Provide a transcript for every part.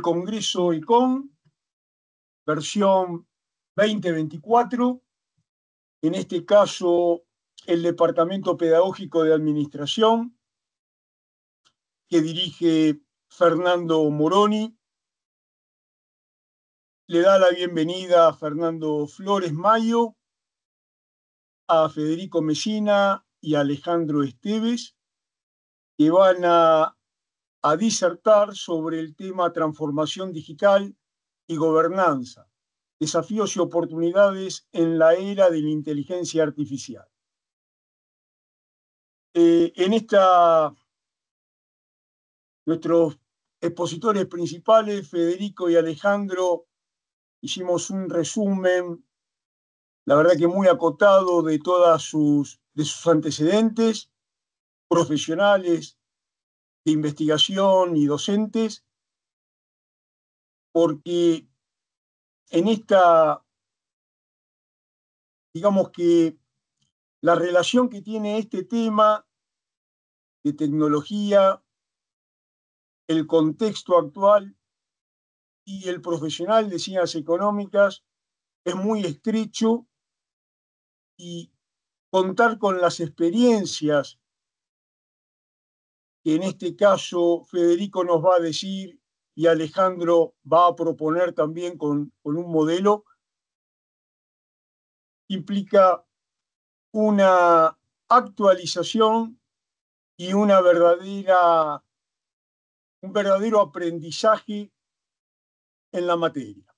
del Congreso ECON, versión 2024. En este caso, el Departamento Pedagógico de Administración, que dirige Fernando Moroni. Le da la bienvenida a Fernando Flores Mayo, a Federico Messina y a Alejandro Esteves, que van a disertar sobre el tema transformación digital y gobernanza, desafíos y oportunidades en la era de la inteligencia artificial. Nuestros expositores principales, Federico y Alejandro, hicimos un resumen, la verdad que muy acotado, de sus antecedentes profesionales, de investigación y docentes, porque digamos que la relación que tiene este tema de tecnología, el contexto actual y el profesional de ciencias económicas es muy estrecho, y contar con las experiencias que en este caso Federico nos va a decir y Alejandro va a proponer también con un modelo, implica una actualización y un verdadero aprendizaje en la materia.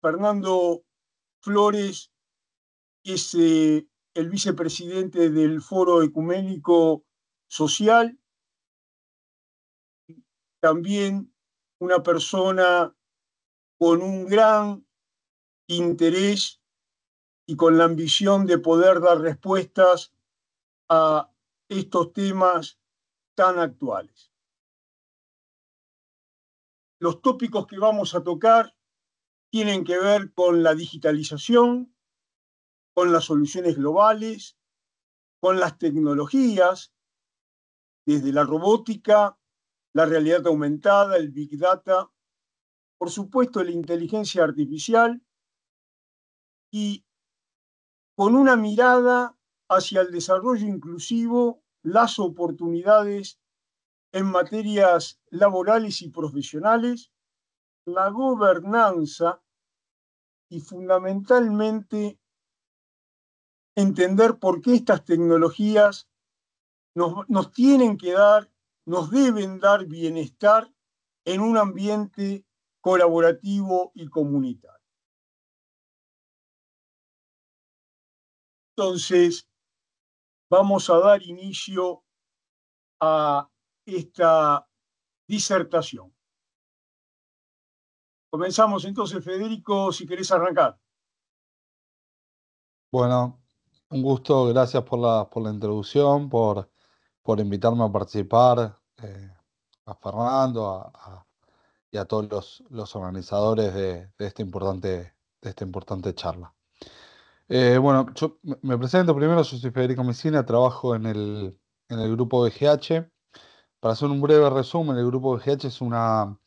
Fernando Flores es el vicepresidente del Foro Ecuménico Social, también una persona con un gran interés y con la ambición de poder dar respuestas a estos temas tan actuales. Los tópicos que vamos a tocar tienen que ver con la digitalización, con las soluciones globales, con las tecnologías, desde la robótica, la realidad aumentada, el Big Data, por supuesto la inteligencia artificial, y con una mirada hacia el desarrollo inclusivo, las oportunidades en materias laborales y profesionales, la gobernanza y fundamentalmente entender por qué estas tecnologías nos deben dar bienestar en un ambiente colaborativo y comunitario. Entonces, vamos a dar inicio a esta disertación. Comenzamos entonces, Federico, si querés arrancar. Bueno, un gusto, gracias por la introducción, por invitarme a participar, a Fernando y a todos los organizadores de esta importante charla. Bueno, yo me presento primero, yo soy Federico Messina, trabajo en el grupo BGH. Para hacer un breve resumen, el grupo BGH es una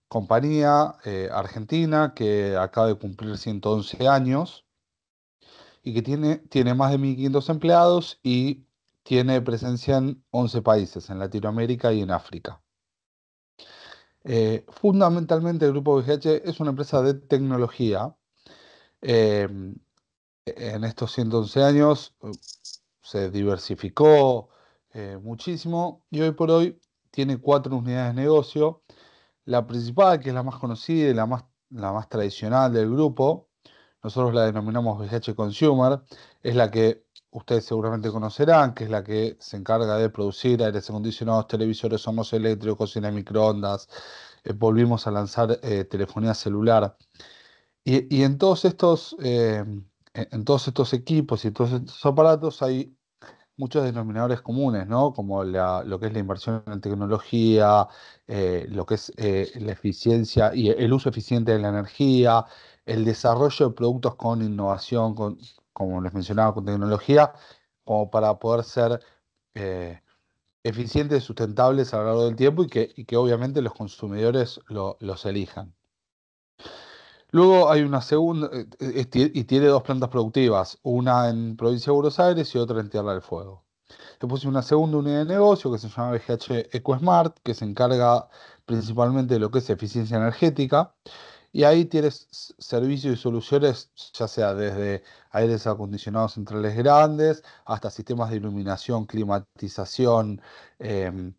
compañía argentina que acaba de cumplir 111 años y que tiene más de 1.500 empleados y tiene presencia en 11 países, en Latinoamérica y en África. Fundamentalmente el grupo BGH es una empresa de tecnología. Eh, en estos 111 años se diversificó muchísimo y hoy por hoy tiene 4 unidades de negocio. La principal, que es la más conocida y la más tradicional del grupo, nosotros la denominamos BGH Consumer, es la que ustedes seguramente conocerán, que es la que se encarga de producir aires acondicionados, televisores, hornos eléctricos, cocina de microondas. Volvimos a lanzar telefonía celular. Y en todos estos equipos y todos estos aparatos hay muchos denominadores comunes, ¿no? Como lo que es la inversión en tecnología, lo que es la eficiencia y el uso eficiente de la energía, el desarrollo de productos con innovación, como les mencionaba, con tecnología, como para poder ser eficientes y sustentables a lo largo del tiempo y que obviamente los consumidores los elijan. Luego hay una segunda, y tiene dos plantas productivas, una en provincia de Buenos Aires y otra en Tierra del Fuego. Después hay una segunda unidad de negocio que se llama BGH EcoSmart, que se encarga principalmente de lo que es eficiencia energética. Y ahí tienes servicios y soluciones, ya sea desde aires acondicionados centrales grandes hasta sistemas de iluminación, climatización, em,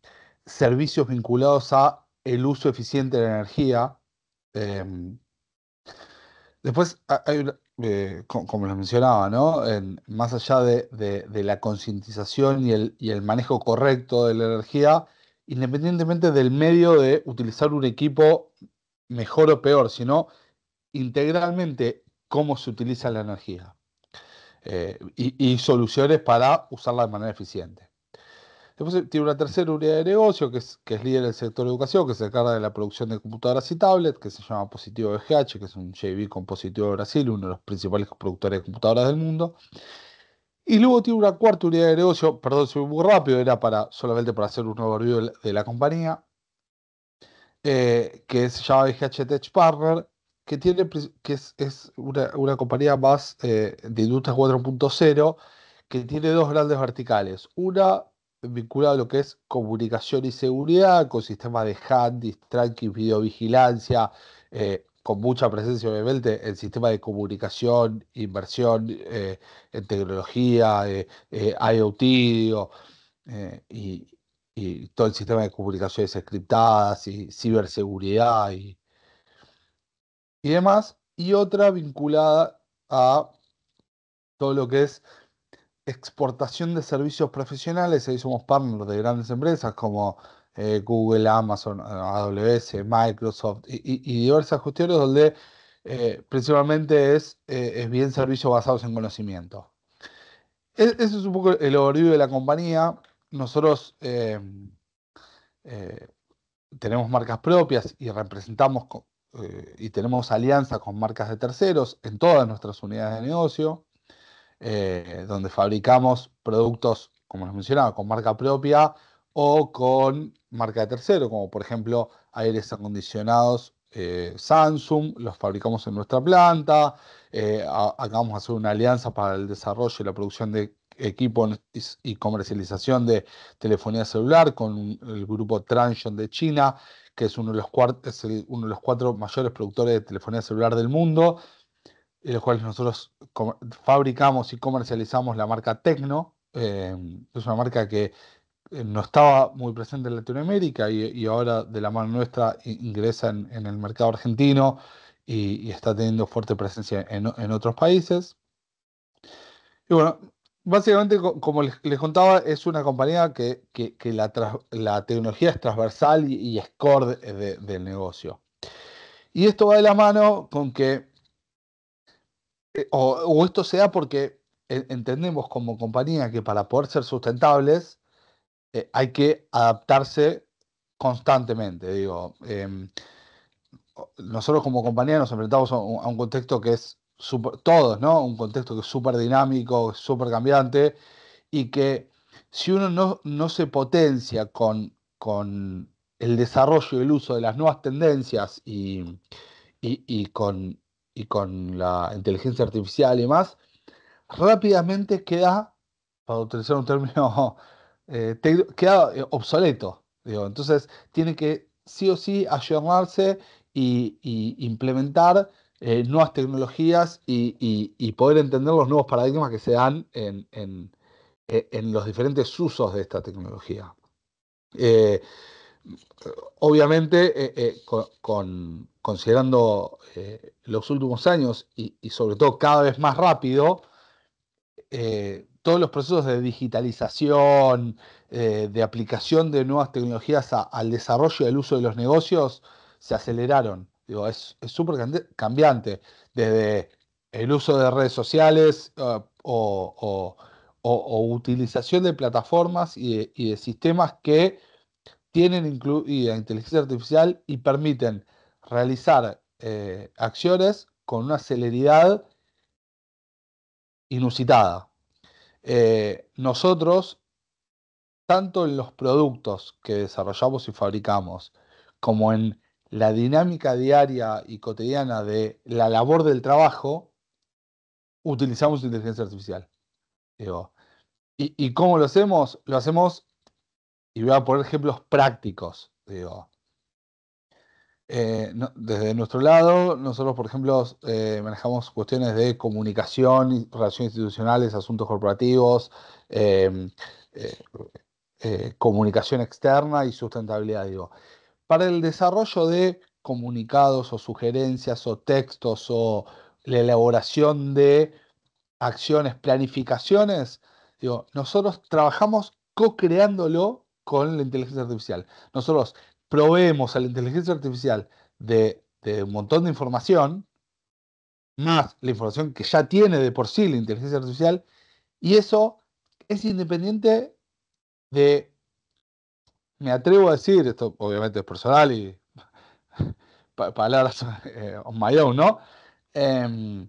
servicios vinculados a el uso eficiente de la energía. em, Después hay como les mencionaba, ¿no? Más allá de la concientización y el manejo correcto de la energía, independientemente del medio de utilizar un equipo mejor o peor, sino integralmente cómo se utiliza la energía, y soluciones para usarla de manera eficiente. Después tiene una tercera unidad de negocio que es líder del sector de educación, que se encarga de la producción de computadoras y tablets, que se llama Positivo VGH, que es un JV con Positivo de Brasil, uno de los principales productores de computadoras del mundo. Y luego tiene una cuarta unidad de negocio, perdón, soy muy rápido, era solamente para hacer un overview de la compañía, que se llama VGH Tech Partner, que es una compañía más de industria 4.0, que tiene dos grandes verticales. Una vinculada a lo que es comunicación y seguridad, con sistemas de handys, tracking, videovigilancia, con mucha presencia obviamente en sistemas de comunicación, inversión en tecnología, IoT, digo, y todo el sistema de comunicaciones encriptadas y ciberseguridad y demás. Y otra vinculada a todo lo que es exportación de servicios profesionales. Ahí somos partners de grandes empresas como Google, Amazon, AWS, Microsoft y diversas cuestiones donde principalmente es bien servicios basados en conocimiento. Eso es un poco el overview de la compañía. Nosotros eh, tenemos marcas propias y representamos y tenemos alianza con marcas de terceros en todas nuestras unidades de negocio, donde fabricamos productos, como les mencionaba, con marca propia o con marca de tercero, como por ejemplo aires acondicionados Samsung, los fabricamos en nuestra planta. Acabamos de hacer una alianza para el desarrollo y la producción de equipos y comercialización de telefonía celular con el grupo Transsion de China, que es uno de los cuatro mayores productores de telefonía celular del mundo, en los cuales nosotros fabricamos y comercializamos la marca Tecno. Es una marca que no estaba muy presente en Latinoamérica y ahora de la mano nuestra ingresa en el mercado argentino y está teniendo fuerte presencia en otros países. Y bueno, básicamente, como les contaba, es una compañía que la tecnología es transversal y es core del negocio. Y esto va de la mano con que o esto sea porque entendemos como compañía que para poder ser sustentables hay que adaptarse constantemente. Digo, nosotros como compañía nos enfrentamos a un contexto que es todos, ¿no? Un contexto que es súper dinámico, súper cambiante y que si uno no se potencia con el desarrollo y el uso de las nuevas tendencias y con la inteligencia artificial y más, rápidamente queda, para utilizar un término, queda obsoleto. Digo. Entonces, tiene que sí o sí ayornarse y implementar nuevas tecnologías y poder entender los nuevos paradigmas que se dan en los diferentes usos de esta tecnología. Eh, Obviamente, considerando los últimos años y sobre todo cada vez más rápido, todos los procesos de digitalización, de aplicación de nuevas tecnologías al desarrollo y al uso de los negocios se aceleraron. Digo, es súper cambiante, desde el uso de redes sociales o utilización de plataformas y de sistemas que tienen incluida inteligencia artificial y permiten realizar acciones con una celeridad inusitada. Nosotros tanto en los productos que desarrollamos y fabricamos, como en la dinámica diaria y cotidiana de la labor del trabajo, utilizamos inteligencia artificial. Digo, ¿y cómo lo hacemos? Lo hacemos, y voy a poner ejemplos prácticos. Digo, desde nuestro lado, nosotros, por ejemplo, manejamos cuestiones de comunicación, relaciones institucionales, asuntos corporativos, eh, eh, comunicación externa y sustentabilidad. Digo, para el desarrollo de comunicados o sugerencias o textos o la elaboración de acciones, planificaciones, digo, nosotros trabajamos co-creándolo con la inteligencia artificial. Nosotros proveemos a la inteligencia artificial de un montón de información, más la información que ya tiene de por sí la inteligencia artificial, y eso es independiente de, me atrevo a decir, esto obviamente es personal y palabras on my own, ¿no? Em,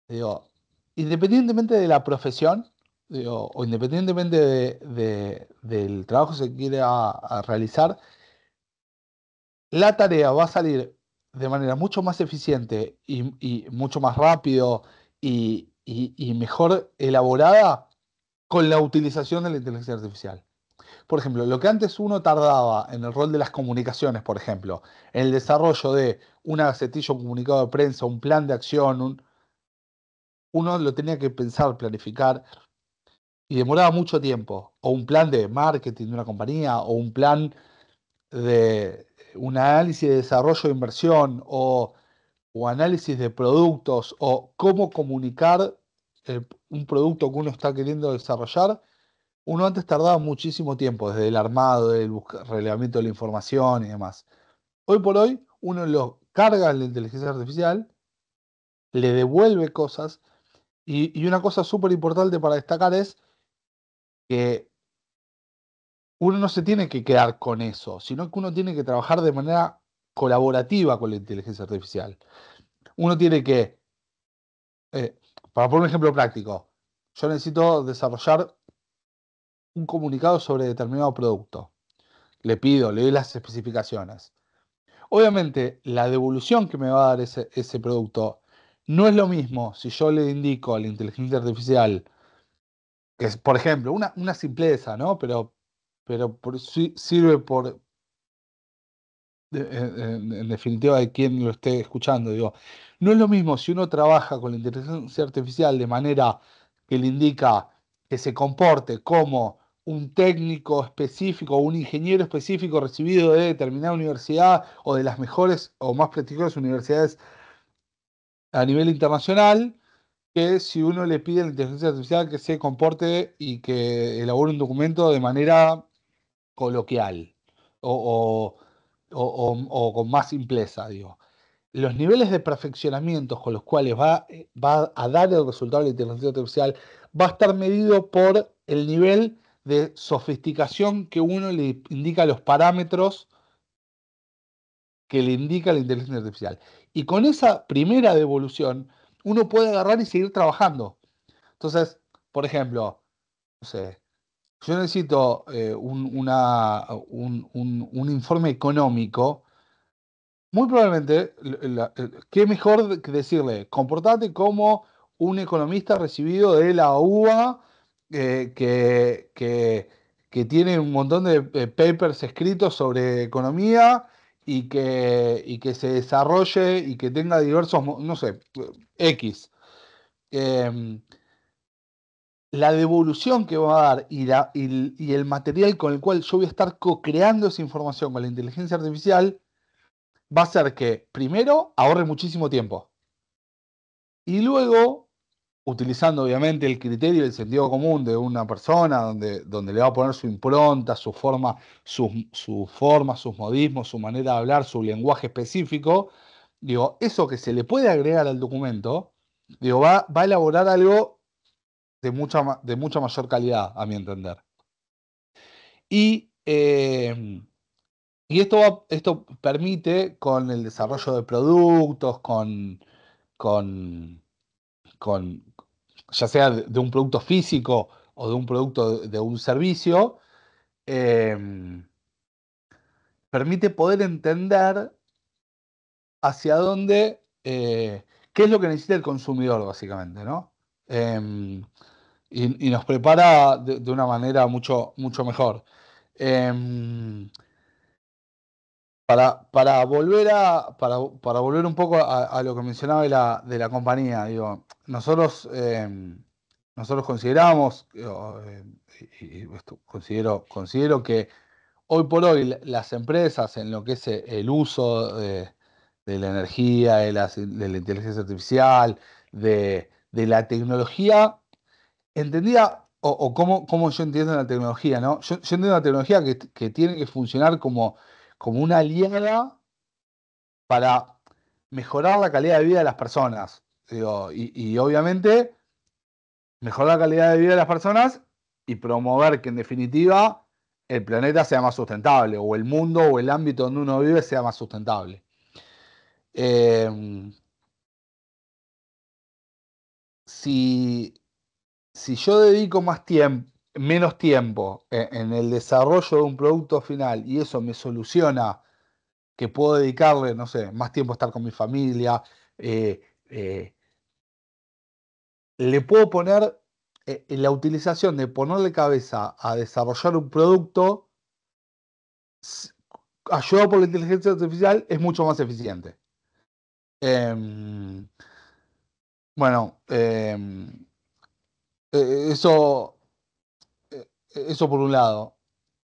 Digo, independientemente de la profesión, digo, o independientemente del trabajo que se quiera a realizar, la tarea va a salir de manera mucho más eficiente y mucho más rápido y mejor elaborada con la utilización de la inteligencia artificial. Por ejemplo, lo que antes uno tardaba en el rol de las comunicaciones, por ejemplo, en el desarrollo de una gacetilla, un comunicado de prensa, un plan de acción, uno lo tenía que pensar, planificar y demoraba mucho tiempo. O un plan de marketing de una compañía, o un plan de un análisis de desarrollo de inversión, o análisis de productos, o cómo comunicar un producto que uno está queriendo desarrollar. Uno antes tardaba muchísimo tiempo, desde el armado, el relevamiento de la información y demás. Hoy por hoy, uno lo carga en la inteligencia artificial, le devuelve cosas, y una cosa súper importante para destacar es que uno no se tiene que quedar con eso, sino que uno tiene que trabajar de manera colaborativa con la inteligencia artificial. Uno tiene que, eh, para poner un ejemplo práctico, yo necesito desarrollar un comunicado sobre determinado producto. Le pido, le doy las especificaciones. Obviamente, la devolución que me va a dar ese producto no es lo mismo si yo le indico a la inteligencia artificial, que es, por ejemplo, una simpleza, ¿no? Sirve en definitiva de quien lo esté escuchando, digo, no es lo mismo si uno trabaja con la inteligencia artificial de manera que le indica que se comporte como un técnico específico o un ingeniero específico recibido de determinada universidad o de las mejores o más prestigiosas universidades a nivel internacional, que si uno le pide a la inteligencia artificial que se comporte y que elabore un documento de manera coloquial o con más simpleza, digo. Los niveles de perfeccionamiento con los cuales va a dar el resultado de la inteligencia artificial va a estar medido por el nivel de sofisticación que uno le indica los parámetros que le indica la inteligencia artificial. Y con esa primera devolución, uno puede agarrar y seguir trabajando. Entonces, por ejemplo, no sé, yo necesito un informe económico. Muy probablemente, qué mejor que decirle, comportate como un economista recibido de la UBA, eh, que, que, que tiene un montón de papers escritos sobre economía y que se desarrolle y que tenga diversos, no sé, X. Em, la devolución que va a dar y el material con el cual yo voy a estar co-creando esa información con la inteligencia artificial va a ser que, primero, ahorre muchísimo tiempo. Y luego, utilizando obviamente el criterio y el sentido común de una persona, donde le va a poner su impronta, su forma, sus modismos, su manera de hablar, su lenguaje específico, digo, eso que se le puede agregar al documento, digo, va a elaborar algo de mucha mayor calidad, a mi entender. Y, esto permite con el desarrollo de productos, con, con ya sea de un producto físico o de un producto de un servicio, permite poder entender hacia dónde, qué es lo que necesita el consumidor, básicamente, ¿no? Em, y nos prepara de una manera mucho, mucho mejor. Em, para volver un poco a lo que mencionaba de la compañía, digo, nosotros consideramos, y esto considero que hoy por hoy las empresas en lo que es el uso de la energía, de la inteligencia artificial, de la tecnología, entendía, o cómo yo entiendo la tecnología, ¿no? Yo entiendo la tecnología que tiene que funcionar como una aliada para mejorar la calidad de vida de las personas. Digo, y obviamente mejorar la calidad de vida de las personas y promover que en definitiva el planeta sea más sustentable o el mundo o el ámbito donde uno vive sea más sustentable. Eh, si, si yo dedico menos tiempo en el desarrollo de un producto final y eso me soluciona que puedo dedicarle, no sé, más tiempo a estar con mi familia, eh, eh, le puedo poner en la utilización de ponerle cabeza a desarrollar un producto s- ayudado por la inteligencia artificial es mucho más eficiente. Em, bueno, eso, eso por un lado.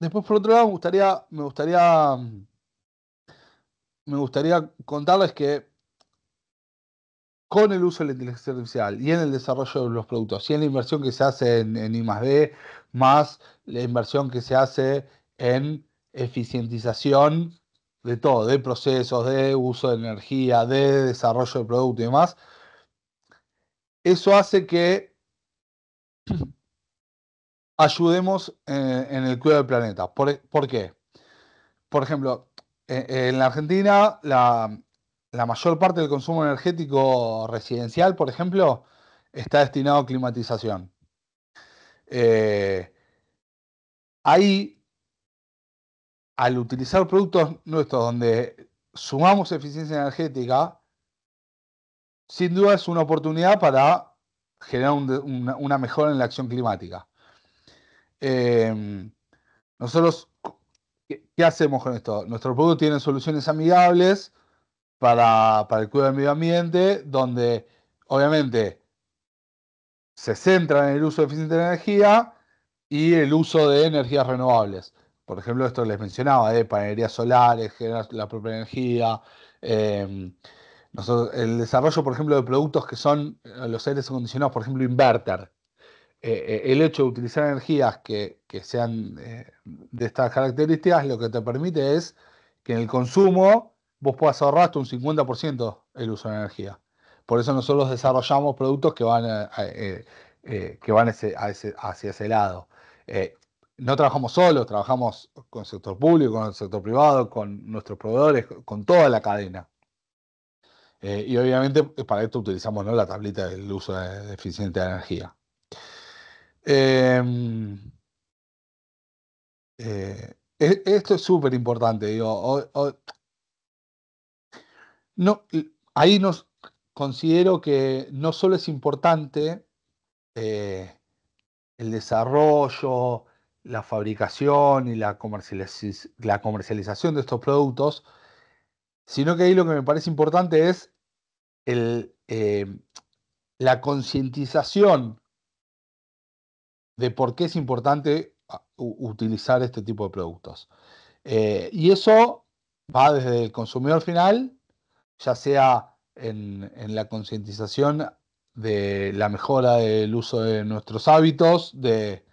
Después, por otro lado, me gustaría contarles que con el uso de la inteligencia artificial y en el desarrollo de los productos y en la inversión que se hace en I+D, más la inversión que se hace en eficientización de todo, de procesos, de uso de energía, de desarrollo de producto y demás, eso hace que ayudemos en el cuidado del planeta. ¿Por qué? Por ejemplo, en la Argentina, la mayor parte del consumo energético residencial, por ejemplo, está destinado a climatización. Eh, ahí, al utilizar productos nuestros donde sumamos eficiencia energética, sin duda es una oportunidad para generar una mejora en la acción climática. Eh, nosotros, ¿qué hacemos con esto? Nuestros productos tienen soluciones amigables para el cuidado del medio ambiente, donde obviamente se centra en el uso eficiente de la energía y el uso de energías renovables. Por ejemplo, esto les mencionaba, de paneles solares, generar la propia energía. eh, el desarrollo, por ejemplo, de productos que son los aires acondicionados, por ejemplo, inverter. El hecho de utilizar energías que sean de estas características, lo que te permite es que en el consumo vos puedas ahorrar hasta un 50% el uso de energía. Por eso nosotros desarrollamos productos que van hacia ese lado. Eh, no trabajamos solos, trabajamos con el sector público, con el sector privado, con nuestros proveedores, con toda la cadena. Y obviamente para esto utilizamos, ¿no?, la tablita del uso de eficiente de energía. Em, esto es súper importante, digo. No, ahí considero que no solo es importante eh, el desarrollo, la fabricación y la comercialización de estos productos, sino que ahí lo que me parece importante es la concientización de por qué es importante utilizar este tipo de productos. Y eso va desde el consumidor final, ya sea en la concientización de la mejora del uso de nuestros hábitos, de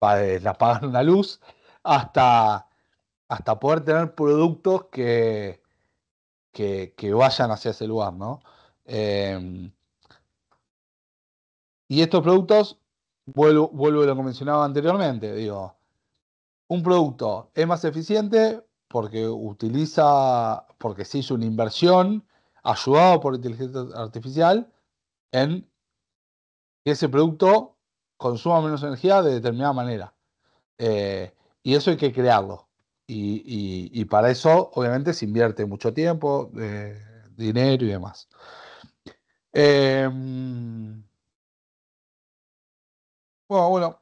apagar una luz, hasta, hasta poder tener productos que vayan hacia ese lugar, ¿no? Eh, y estos productos, vuelvo a lo que mencionaba anteriormente, digo, un producto es más eficiente porque se hizo una inversión ayudado por inteligencia artificial en que ese producto consuma menos energía de determinada manera. Eh, y eso hay que crearlo. Y para eso, obviamente, se invierte mucho tiempo, dinero y demás. Bueno,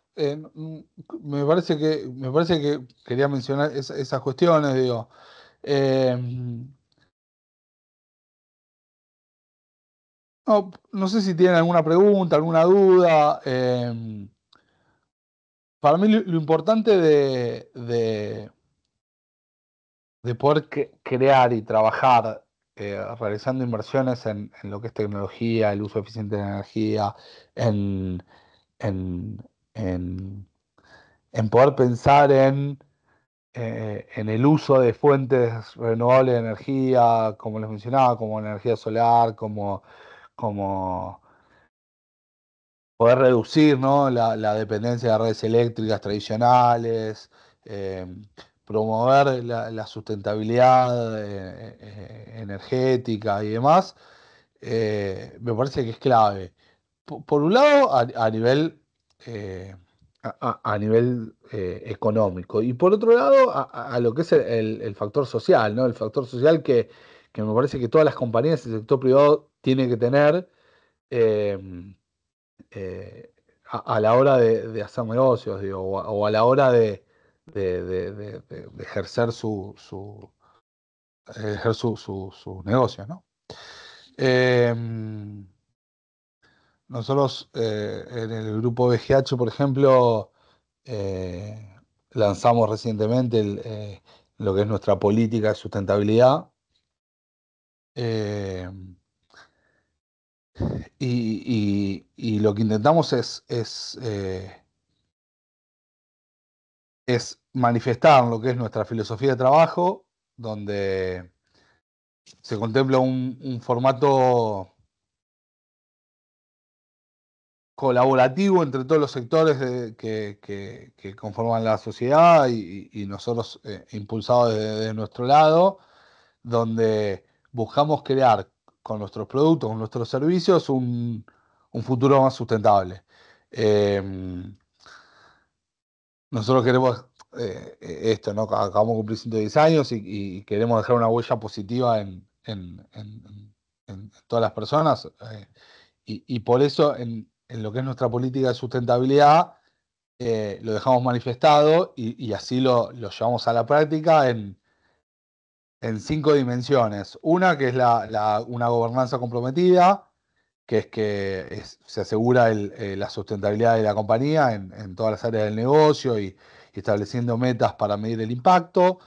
me parece que quería mencionar esas cuestiones, digo. Eh, no sé si tienen alguna pregunta, alguna duda. Para mí lo importante de poder crear y trabajar realizando inversiones en lo que es tecnología, el uso eficiente de la energía, en, en, en, en poder pensar en el uso de fuentes renovables de energía, como les mencionaba, como energía solar, como poder reducir, ¿no? la dependencia de redes eléctricas tradicionales, eh, promover la sustentabilidad energética y demás, me parece que es clave. Por un lado, a nivel, a nivel económico, y por otro lado, a lo que es el factor social, ¿no? El factor social que me parece que todas las compañías del sector privado tienen que tener. eh, a la hora de hacer negocios, digo, o a la hora de ejercer sus negocios, ¿no? Eh, Nosotros en el grupo BGH, por ejemplo, lanzamos recientemente lo que es nuestra política de sustentabilidad. eh, y lo que intentamos es manifestar lo que es nuestra filosofía de trabajo, donde se contempla un formato colaborativo entre todos los sectores que conforman la sociedad y nosotros impulsados desde nuestro lado, donde buscamos crear con nuestros productos, con nuestros servicios, un futuro más sustentable. Eh, Nosotros queremos esto, ¿no? Acabamos de cumplir 110 años y queremos dejar una huella positiva en todas las personas. Y por eso en lo que es nuestra política de sustentabilidad, lo dejamos manifestado y así lo llevamos a la práctica en 5 dimensiones. Una que es una gobernanza comprometida, que es se asegura la sustentabilidad de la compañía en todas las áreas del negocio y estableciendo metas para medir el impacto.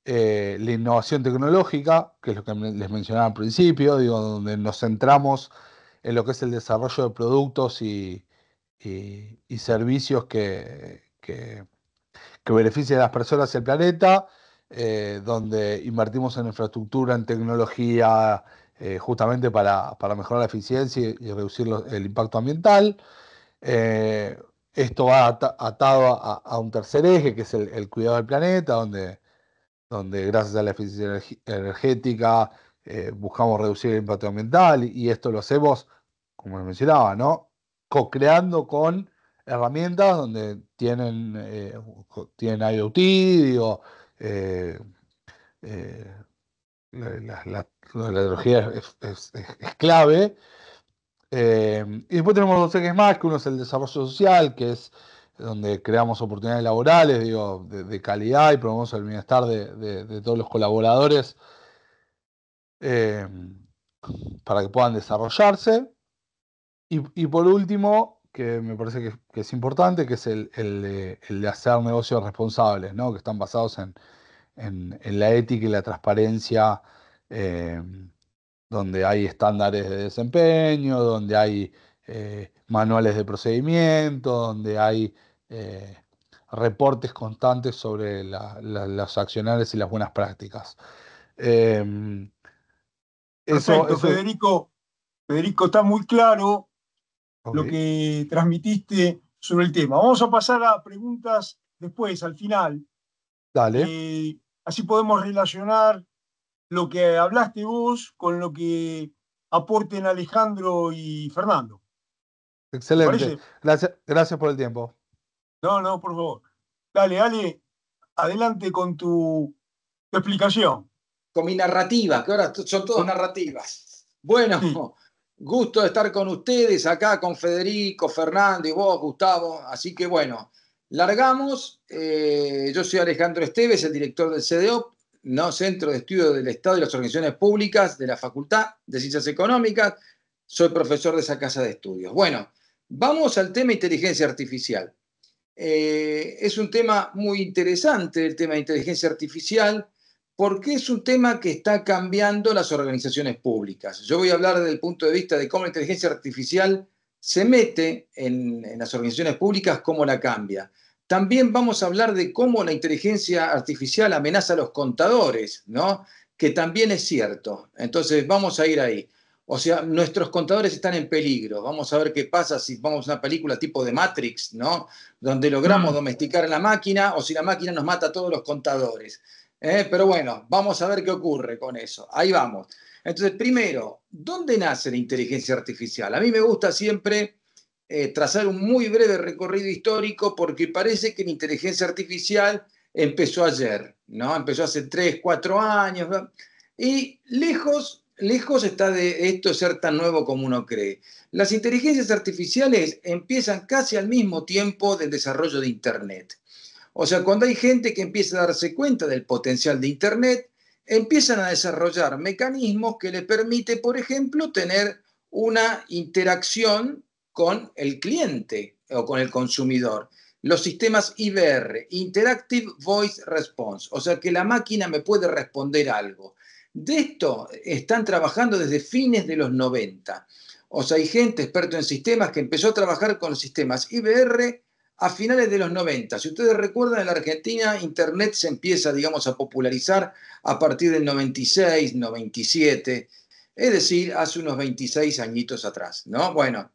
La innovación tecnológica, que es lo que les mencionaba al principio, digo, donde nos centramos en lo que es el desarrollo de productos y servicios que beneficien a las personas y al planeta, donde invertimos en infraestructura, en tecnología, justamente para mejorar la eficiencia y reducir el impacto ambiental. Eh, Esto va atado a un tercer eje, que es el cuidado del planeta, donde gracias a la eficiencia energética buscamos reducir el impacto ambiental y esto lo hacemos, como les mencionaba, ¿no? Co-creando con herramientas donde tienen IoT, digo, eh, eh, la tecnología es clave. Y después tenemos dos ejes más, que uno es el desarrollo social, que es donde creamos oportunidades laborales, digo, de calidad y promovemos el bienestar de todos los colaboradores eh, para que puedan desarrollarse. Y por último, que me parece que es importante, que es el de hacer negocios responsables, ¿no? Que están basados en la ética y la transparencia, eh, donde hay estándares de desempeño, donde hay manuales de procedimiento, donde hay eh, reportes constantes sobre los accionarios y las buenas prácticas. Eh, Perfecto, eso, Federico. Federico, está muy claro ok, lo que transmitiste sobre el tema. Vamos a pasar a preguntas después, al final. dale, Así podemos relacionar lo que hablaste vos con lo que aporten Alejandro y Fernando. ¿Te excelente. parece? Gracias por el tiempo. No, no, por favor. Dale, dale. Adelante con tu explicación. Con mi narrativa, que ahora son todas narrativas. Bueno, Sí. gusto de estar con ustedes acá, con Federico, Fernando y vos, Gustavo. Así que bueno, largamos. Yo soy Alejandro Esteves, el director del CDOP, ¿no? Centro de Estudio del Estado y las Organizaciones Públicas de la Facultad de Ciencias Económicas. Soy profesor de esa casa de estudios. Bueno, vamos al tema inteligencia artificial. Es un tema muy interesante, el tema de inteligencia artificial, porque es un tema que está cambiando las organizaciones públicas. Yo voy a hablar desde el punto de vista de cómo la inteligencia artificial se mete en las organizaciones públicas, cómo la cambia. También vamos a hablar de cómo la inteligencia artificial amenaza a los contadores, ¿no? Que también es cierto. Entonces vamos a ir ahí. O sea, nuestros contadores están en peligro. Vamos a ver qué pasa si vamos a una película tipo de Matrix, ¿no? Donde logramos domesticar a la máquina o si la máquina nos mata a todos los contadores. Pero bueno, vamos a ver qué ocurre con eso. Ahí vamos. Entonces, primero, ¿dónde nace la inteligencia artificial? A mí me gusta siempre trazar un muy breve recorrido histórico porque parece que la inteligencia artificial empezó ayer, ¿no? Empezó hace 3, 4 años, ¿no? Y lejos está de esto ser tan nuevo como uno cree. Las inteligencias artificiales empiezan casi al mismo tiempo del desarrollo de Internet. O sea, cuando hay gente que empieza a darse cuenta del potencial de Internet, empiezan a desarrollar mecanismos que le permite, por ejemplo, tener una interacción con el cliente o con el consumidor. Los sistemas IVR, Interactive Voice Response, o sea que la máquina me puede responder algo. De esto están trabajando desde fines de los 90. O sea, hay gente experta en sistemas que empezó a trabajar con los sistemas IVR a finales de los 90. Si ustedes recuerdan, en la Argentina Internet se empieza, digamos, a popularizar a partir del 96, 97, es decir, hace unos 26 añitos atrás, ¿no? Bueno,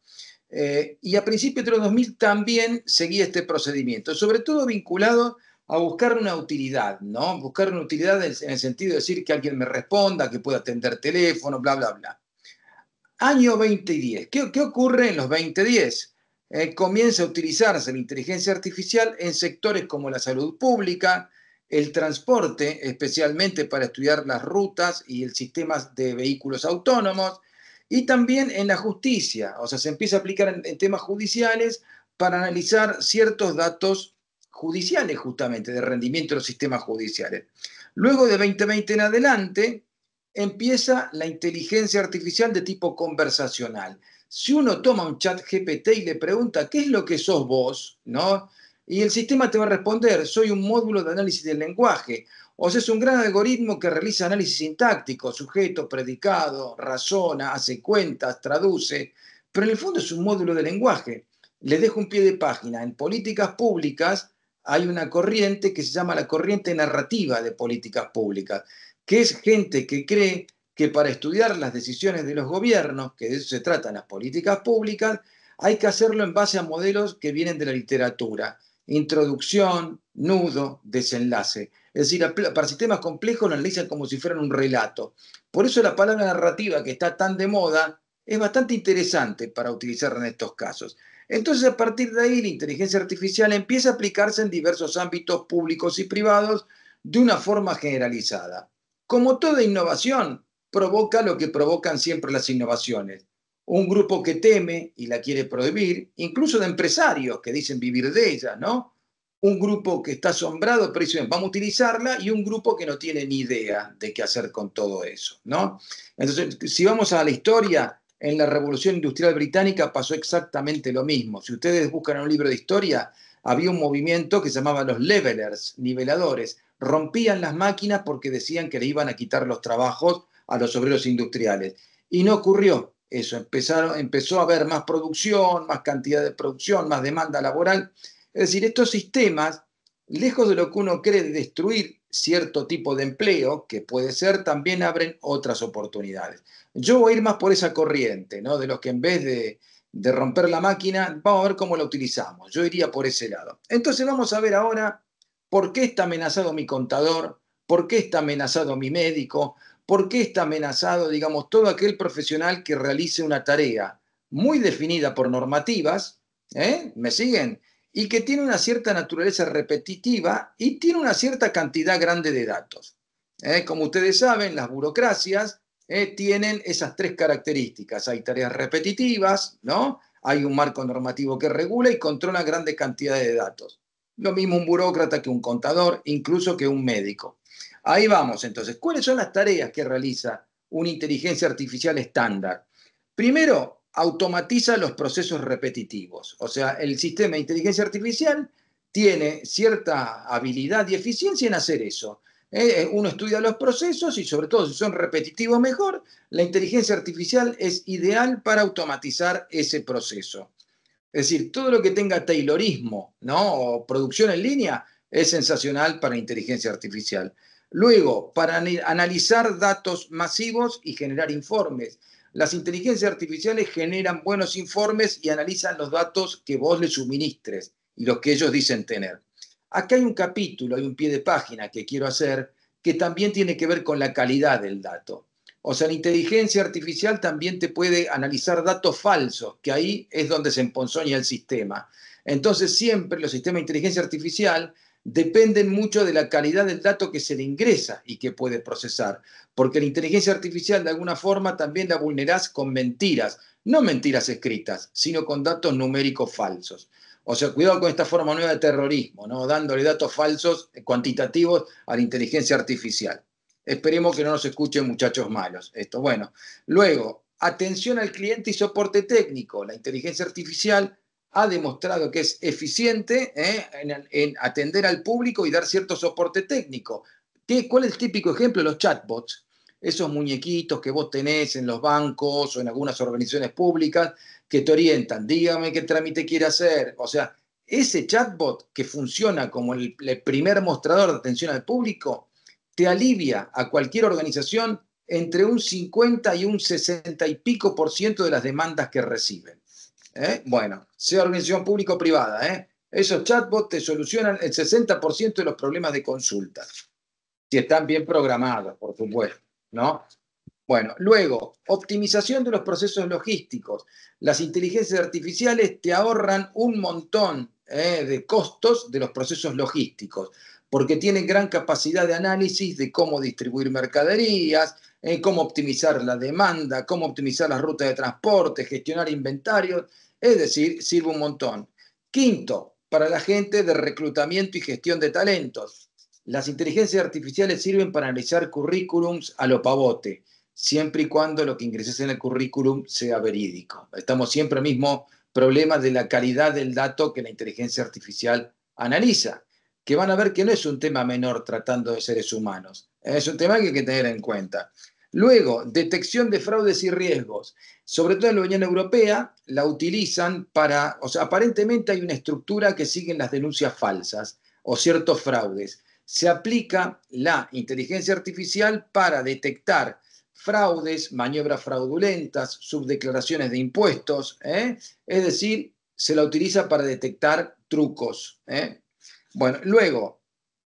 y a principios de los 2000 también seguía este procedimiento, sobre todo vinculado a buscar una utilidad, ¿no? Buscar una utilidad en el sentido de decir que alguien me responda, que pueda atender teléfono, bla, bla, bla. Año 2010. ¿Qué ocurre en los 2010? Comienza a utilizarse la inteligencia artificial en sectores como la salud pública, el transporte, especialmente para estudiar las rutas y el sistema de vehículos autónomos, y también en la justicia. O sea, se empieza a aplicar en temas judiciales para analizar ciertos datos judiciales, justamente, de rendimiento de los sistemas judiciales. Luego de 2020 en adelante, empieza la inteligencia artificial de tipo conversacional. Si uno toma un chat GPT y le pregunta, ¿qué es lo que sos vos? ¿No? Y el sistema te va a responder, soy un módulo de análisis del lenguaje. O sea, es un gran algoritmo que realiza análisis sintáctico, sujeto, predicado, razona, hace cuentas, traduce, pero en el fondo es un módulo de lenguaje. Les dejo un pie de página. En políticas públicas hay una corriente que se llama la corriente narrativa de políticas públicas, que es gente que cree que para estudiar las decisiones de los gobiernos, que de eso se tratan las políticas públicas, hay que hacerlo en base a modelos que vienen de la literatura. Introducción, nudo, desenlace. Es decir, para sistemas complejos lo analizan como si fueran un relato. Por eso la palabra narrativa, que está tan de moda, es bastante interesante para utilizar en estos casos. Entonces, a partir de ahí, la inteligencia artificial empieza a aplicarse en diversos ámbitos públicos y privados de una forma generalizada. Como toda innovación, provoca lo que provocan siempre las innovaciones. Un grupo que teme y la quiere prohibir, incluso de empresarios que dicen vivir de ella, ¿no? Un grupo que está asombrado, pero dicen, vamos a utilizarla, y un grupo que no tiene ni idea de qué hacer con todo eso, ¿no? Entonces, si vamos a la historia, en la Revolución Industrial Británica pasó exactamente lo mismo. Si ustedes buscan un libro de historia, había un movimiento que se llamaba los levelers, niveladores. Rompían las máquinas porque decían que le iban a quitar los trabajos a los obreros industriales. Y no ocurrió eso. Empezó a haber más producción, más cantidad de producción, más demanda laboral. Es decir, estos sistemas, lejos de lo que uno cree de destruir cierto tipo de empleo, que puede ser, también abren otras oportunidades. Yo voy a ir más por esa corriente, ¿no? De los que en vez de romper la máquina, vamos a ver cómo la utilizamos. Yo iría por ese lado. Entonces vamos a ver ahora por qué está amenazado mi contador, por qué está amenazado mi médico, por qué está amenazado, digamos, todo aquel profesional que realice una tarea muy definida por normativas, ¿me siguen? y que tiene una cierta naturaleza repetitiva y tiene una cierta cantidad grande de datos. Como ustedes saben, las burocracias tienen esas tres características. Hay tareas repetitivas, ¿no? Hay un marco normativo que regula y controla grandes cantidades de datos. Lo mismo un burócrata que un contador, incluso que un médico. Ahí vamos, entonces. ¿Cuáles son las tareas que realiza una inteligencia artificial estándar? Primero, automatiza los procesos repetitivos. O sea, el sistema de inteligencia artificial tiene cierta habilidad y eficiencia en hacer eso. Uno estudia los procesos y sobre todo si son repetitivos mejor, la inteligencia artificial es ideal para automatizar ese proceso. Es decir, todo lo que tenga taylorismo, ¿no? O producción en línea es sensacional para inteligencia artificial. Luego, para analizar datos masivos y generar informes. Las inteligencias artificiales generan buenos informes y analizan los datos que vos les suministres y los que ellos dicen tener. Acá hay un capítulo, hay un pie de página que quiero hacer que también tiene que ver con la calidad del dato. O sea, la inteligencia artificial también te puede analizar datos falsos, que ahí es donde se emponzoña el sistema. Entonces, siempre los sistemas de inteligencia artificial dependen mucho de la calidad del dato que se le ingresa y que puede procesar. Porque la inteligencia artificial, de alguna forma, también la vulnerás con mentiras. No mentiras escritas, sino con datos numéricos falsos. O sea, cuidado con esta forma nueva de terrorismo, ¿no? Dándole datos falsos, cuantitativos, a la inteligencia artificial. Esperemos que no nos escuchen muchachos malos. Esto, bueno. Luego, atención al cliente y soporte técnico. La inteligencia artificial ha demostrado que es eficiente en atender al público y dar cierto soporte técnico. ¿Cuál es el típico ejemplo? Los chatbots. Esos muñequitos que vos tenés en los bancos o en algunas organizaciones públicas que te orientan. Dígame qué trámite quiere hacer. O sea, ese chatbot que funciona como el primer mostrador de atención al público te alivia a cualquier organización entre un 50 y un 60 y pico % de las demandas que reciben. Bueno, sea organización pública o privada, esos chatbots te solucionan el 60% de los problemas de consulta, si están bien programados, por supuesto, ¿no? Bueno, luego, optimización de los procesos logísticos. Las inteligencias artificiales te ahorran un montón de costos de los procesos logísticos, porque tienen gran capacidad de análisis de cómo distribuir mercaderías, cómo optimizar la demanda, cómo optimizar las rutas de transporte, gestionar inventarios, es decir, sirve un montón. Quinto, para la gente de reclutamiento y gestión de talentos. Las inteligencias artificiales sirven para analizar currículums a lo pavote, siempre y cuando lo que ingreses en el currículum sea verídico. Estamos siempre al mismo problema de la calidad del dato que la inteligencia artificial analiza, que van a ver que no es un tema menor tratando de seres humanos, es un tema que hay que tener en cuenta. Luego, detección de fraudes y riesgos. Sobre todo en la Unión Europea la utilizan para, o sea, aparentemente hay una estructura que siguen las denuncias falsas o ciertos fraudes. Se aplica la inteligencia artificial para detectar fraudes, maniobras fraudulentas, subdeclaraciones de impuestos, es decir, se la utiliza para detectar trucos. Bueno, luego,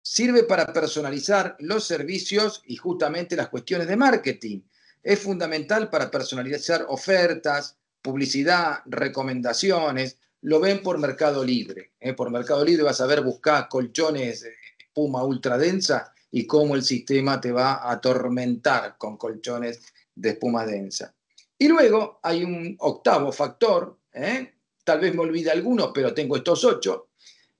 sirve para personalizar los servicios y justamente las cuestiones de marketing. Es fundamental para personalizar ofertas, publicidad, recomendaciones. Lo ven por Mercado Libre. Por Mercado Libre vas a ver, buscar colchones de espuma ultra densa y cómo el sistema te va a atormentar con colchones de espuma densa. Y luego hay un octavo factor, tal vez me olvide algunos, pero tengo estos 8.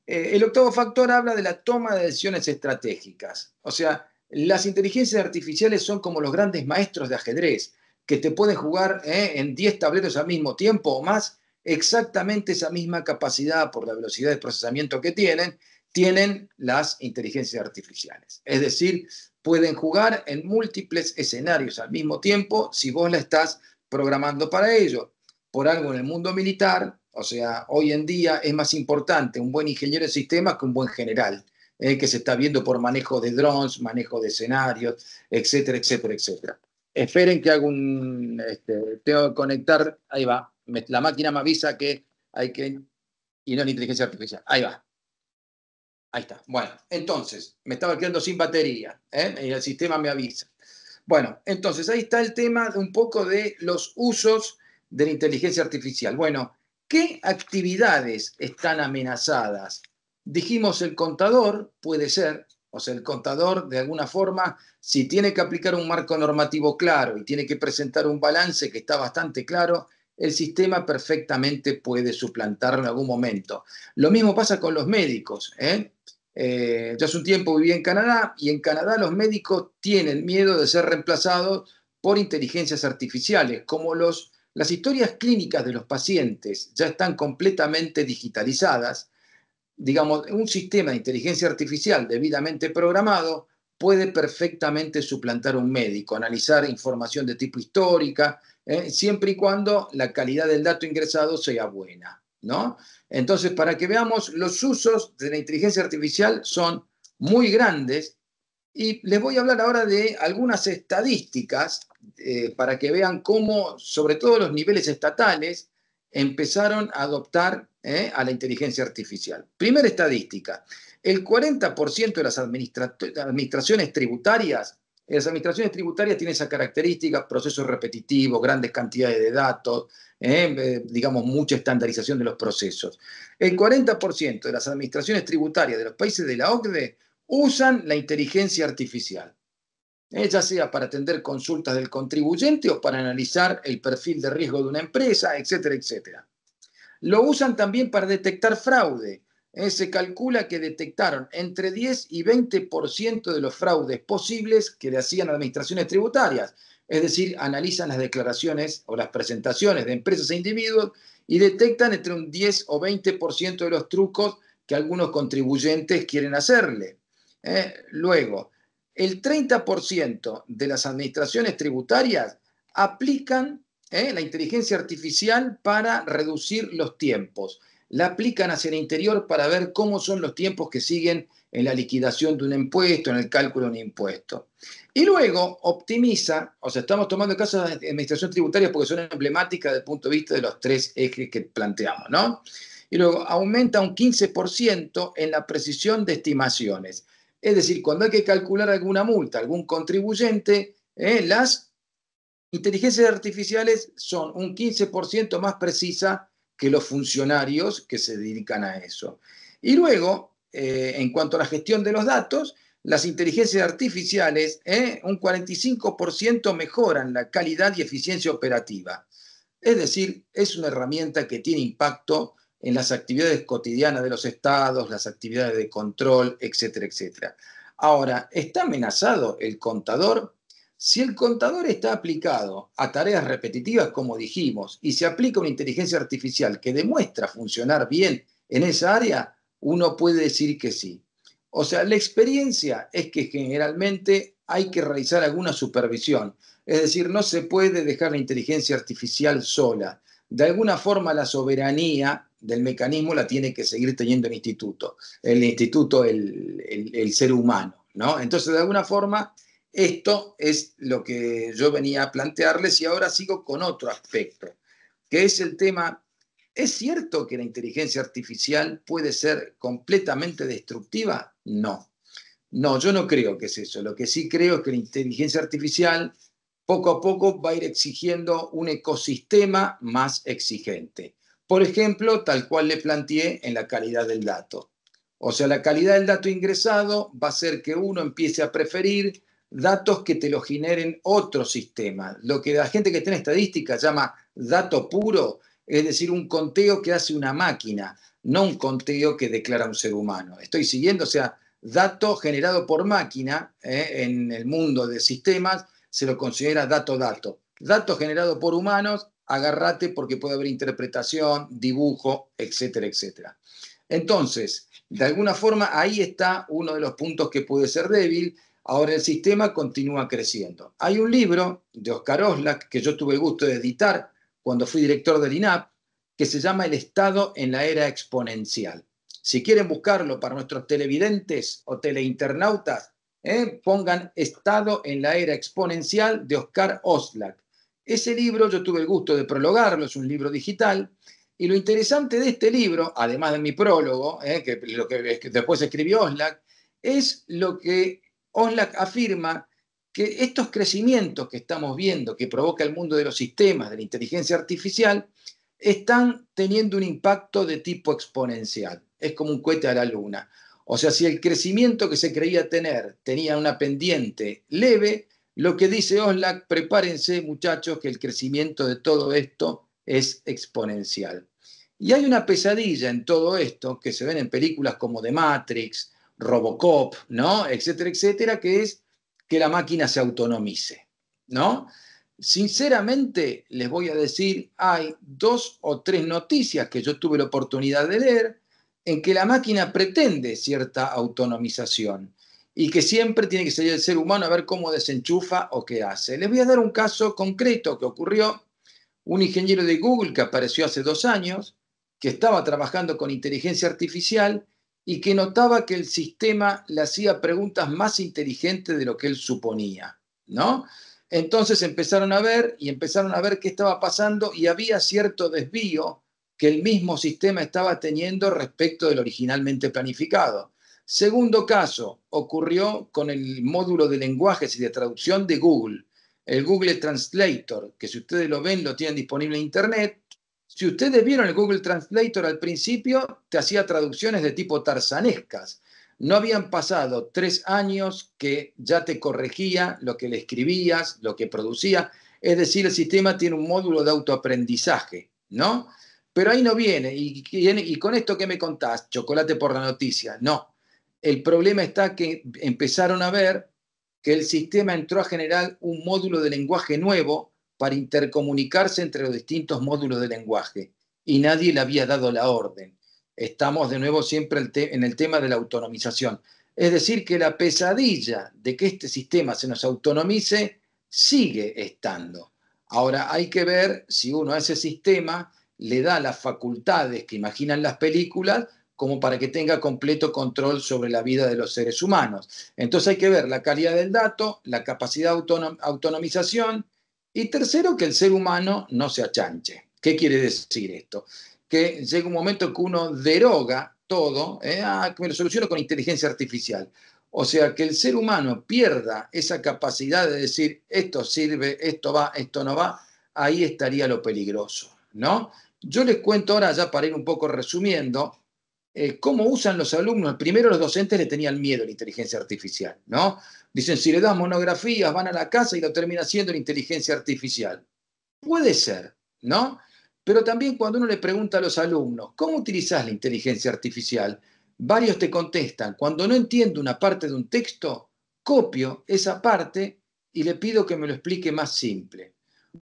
El octavo factor habla de la toma de decisiones estratégicas. O sea, las inteligencias artificiales son como los grandes maestros de ajedrez, que te pueden jugar en 10 tableros al mismo tiempo o más, exactamente esa misma capacidad por la velocidad de procesamiento que tienen las inteligencias artificiales. Es decir, pueden jugar en múltiples escenarios al mismo tiempo si vos la estás programando para ello. Por algo en el mundo militar, o sea, hoy en día es más importante un buen ingeniero de sistemas que un buen general, que se está viendo por manejo de drones, manejo de escenarios, etcétera, etcétera, etcétera. Esperen que hago tengo que conectar, ahí va, la máquina me avisa que hay que, y no es la inteligencia artificial, ahí va. Ahí está. Bueno, entonces, me estaba quedando sin batería, y el sistema me avisa. Bueno, entonces ahí está el tema de un poco de los usos de la inteligencia artificial. Bueno, ¿Qué actividades están amenazadas? Dijimos el contador, puede ser, o sea, el contador de alguna forma, si tiene que aplicar un marco normativo claro y tiene que presentar un balance que está bastante claro, el sistema perfectamente puede suplantarlo en algún momento. Lo mismo pasa con los médicos. Yo hace un tiempo viví en Canadá y en Canadá los médicos tienen miedo de ser reemplazados por inteligencias artificiales, como las historias clínicas de los pacientes ya están completamente digitalizadas. Digamos, un sistema de inteligencia artificial debidamente programado puede perfectamente suplantar un médico, analizar información de tipo histórica, siempre y cuando la calidad del dato ingresado sea buena, ¿no? Entonces, para que veamos, los usos de la inteligencia artificial son muy grandes y les voy a hablar ahora de algunas estadísticas para que vean cómo, sobre todo los niveles estatales, empezaron a adoptar a la inteligencia artificial. Primera estadística, el 40% de las administraciones tributarias tienen esa característica, procesos repetitivos, grandes cantidades de datos, digamos, mucha estandarización de los procesos. El 40% de las administraciones tributarias de los países de la OCDE usan la inteligencia artificial, ya sea para atender consultas del contribuyente o para analizar el perfil de riesgo de una empresa, etcétera, etcétera. Lo usan también para detectar fraude. Se calcula que detectaron entre 10 y 20% de los fraudes posibles que le hacían a administraciones tributarias. Es decir, analizan las declaraciones o las presentaciones de empresas e individuos y detectan entre un 10 o 20% de los trucos que algunos contribuyentes quieren hacerle. Luego, el 30% de las administraciones tributarias aplican la inteligencia artificial para reducir los tiempos. La aplican hacia el interior para ver cómo son los tiempos que siguen en la liquidación de un impuesto, en el cálculo de un impuesto. Y luego optimiza, o sea, estamos tomando casos de administración tributaria porque son emblemáticas desde el punto de vista de los tres ejes que planteamos, ¿no? Y luego aumenta un 15% en la precisión de estimaciones. Es decir, cuando hay que calcular alguna multa, algún contribuyente, las inteligencias artificiales son un 15% más precisas que los funcionarios que se dedican a eso. Y luego, en cuanto a la gestión de los datos, las inteligencias artificiales un 45% mejoran la calidad y eficiencia operativa. Es decir, es una herramienta que tiene impacto en las actividades cotidianas de los estados, las actividades de control, etcétera, etcétera. Ahora, ¿está amenazado el contador? Si el contador está aplicado a tareas repetitivas, como dijimos, y se aplica una inteligencia artificial que demuestra funcionar bien en esa área, uno puede decir que sí. O sea, la experiencia es que generalmente hay que realizar alguna supervisión. Es decir, no se puede dejar la inteligencia artificial sola. De alguna forma la soberanía del mecanismo la tiene que seguir teniendo el instituto, el ser humano, ¿no? Entonces, de alguna forma, esto es lo que yo venía a plantearles y ahora sigo con otro aspecto, que es el tema, ¿es cierto que la inteligencia artificial puede ser completamente destructiva? No. No, yo no creo que es eso. Lo que sí creo es que la inteligencia artificial poco a poco va a ir exigiendo un ecosistema más exigente. Por ejemplo, tal cual le planteé en la calidad del dato. O sea, la calidad del dato ingresado va a hacer que uno empiece a preferir datos que te lo generen otro sistema. Lo que la gente que está en estadística llama dato puro, es decir, un conteo que hace una máquina, no un conteo que declara un ser humano. Estoy siguiendo, o sea, dato generado por máquina en el mundo de sistemas se lo considera dato. Dato generado por humanos, agárrate porque puede haber interpretación, dibujo, etcétera, etcétera. Entonces, de alguna forma, ahí está uno de los puntos que puede ser débil. Ahora el sistema continúa creciendo. Hay un libro de Oscar Oslak que yo tuve el gusto de editar cuando fui director del INAP, que se llama El Estado en la Era Exponencial. Si quieren buscarlo para nuestros televidentes o teleinternautas, pongan Estado en la Era Exponencial de Oscar Oslak. Ese libro yo tuve el gusto de prologarlo, es un libro digital, y lo interesante de este libro, además de mi prólogo, que lo que después escribió Oslak, es lo que Oslak afirma, que estos crecimientos que estamos viendo, que provoca el mundo de los sistemas, de la inteligencia artificial, están teniendo un impacto de tipo exponencial. Es como un cohete a la luna. O sea, si el crecimiento que se creía tener tenía una pendiente leve, lo que dice Oslak, prepárense muchachos que el crecimiento de todo esto es exponencial. Y hay una pesadilla en todo esto que se ven en películas como The Matrix, Robocop, ¿no? Etcétera, etcétera, que es que la máquina se autonomice, ¿no? Sinceramente, les voy a decir, hay 2 o 3 noticias que yo tuve la oportunidad de leer en que la máquina pretende cierta autonomización y que siempre tiene que salir el ser humano a ver cómo desenchufa o qué hace. Les voy a dar un caso concreto que ocurrió. Un ingeniero de Google que apareció hace 2 años, que estaba trabajando con inteligencia artificial y que notaba que el sistema le hacía preguntas más inteligentes de lo que él suponía, ¿no? Entonces empezaron a ver qué estaba pasando y había cierto desvío que el mismo sistema estaba teniendo respecto del originalmente planificado. Segundo caso, ocurrió con el módulo de lenguajes y de traducción de Google, el Google Translator, que si ustedes lo ven, lo tienen disponible en Internet. Si ustedes vieron el Google Translator al principio, te hacía traducciones de tipo tarzanescas. No habían pasado 3 años que ya te corregía lo que le escribías, lo que producía. Es decir, el sistema tiene un módulo de autoaprendizaje, ¿no? Pero ahí no viene. ¿Y con esto qué me contás? Chocolate por la noticia. No. El problema está que empezaron a ver que el sistema entró a generar un módulo de lenguaje nuevo para intercomunicarse entre los distintos módulos de lenguaje y nadie le había dado la orden. Estamos de nuevo siempre en el tema de la autonomización. Es decir, que la pesadilla de que este sistema se nos autonomice sigue estando. Ahora hay que ver si uno a ese sistema le da las facultades que imaginan las películas como para que tenga completo control sobre la vida de los seres humanos. Entonces hay que ver la calidad del dato, la capacidad de autonomización y tercero, que el ser humano no se achanche. ¿Qué quiere decir esto? Que llega un momento que uno deroga todo, que me lo soluciono con inteligencia artificial. O sea, que el ser humano pierda esa capacidad de decir esto sirve, esto va, esto no va, ahí estaría lo peligroso, ¿no? Yo les cuento ahora, ya para ir un poco resumiendo, cómo usan los alumnos. Primero los docentes le tenían miedo a la inteligencia artificial, ¿no? Dicen, si le das monografías, van a la casa y lo termina haciendo la inteligencia artificial. Puede ser, ¿no? Pero también cuando uno le pregunta a los alumnos, ¿cómo utilizás la inteligencia artificial? Varios te contestan, cuando no entiendo una parte de un texto, copio esa parte y le pido que me lo explique más simple.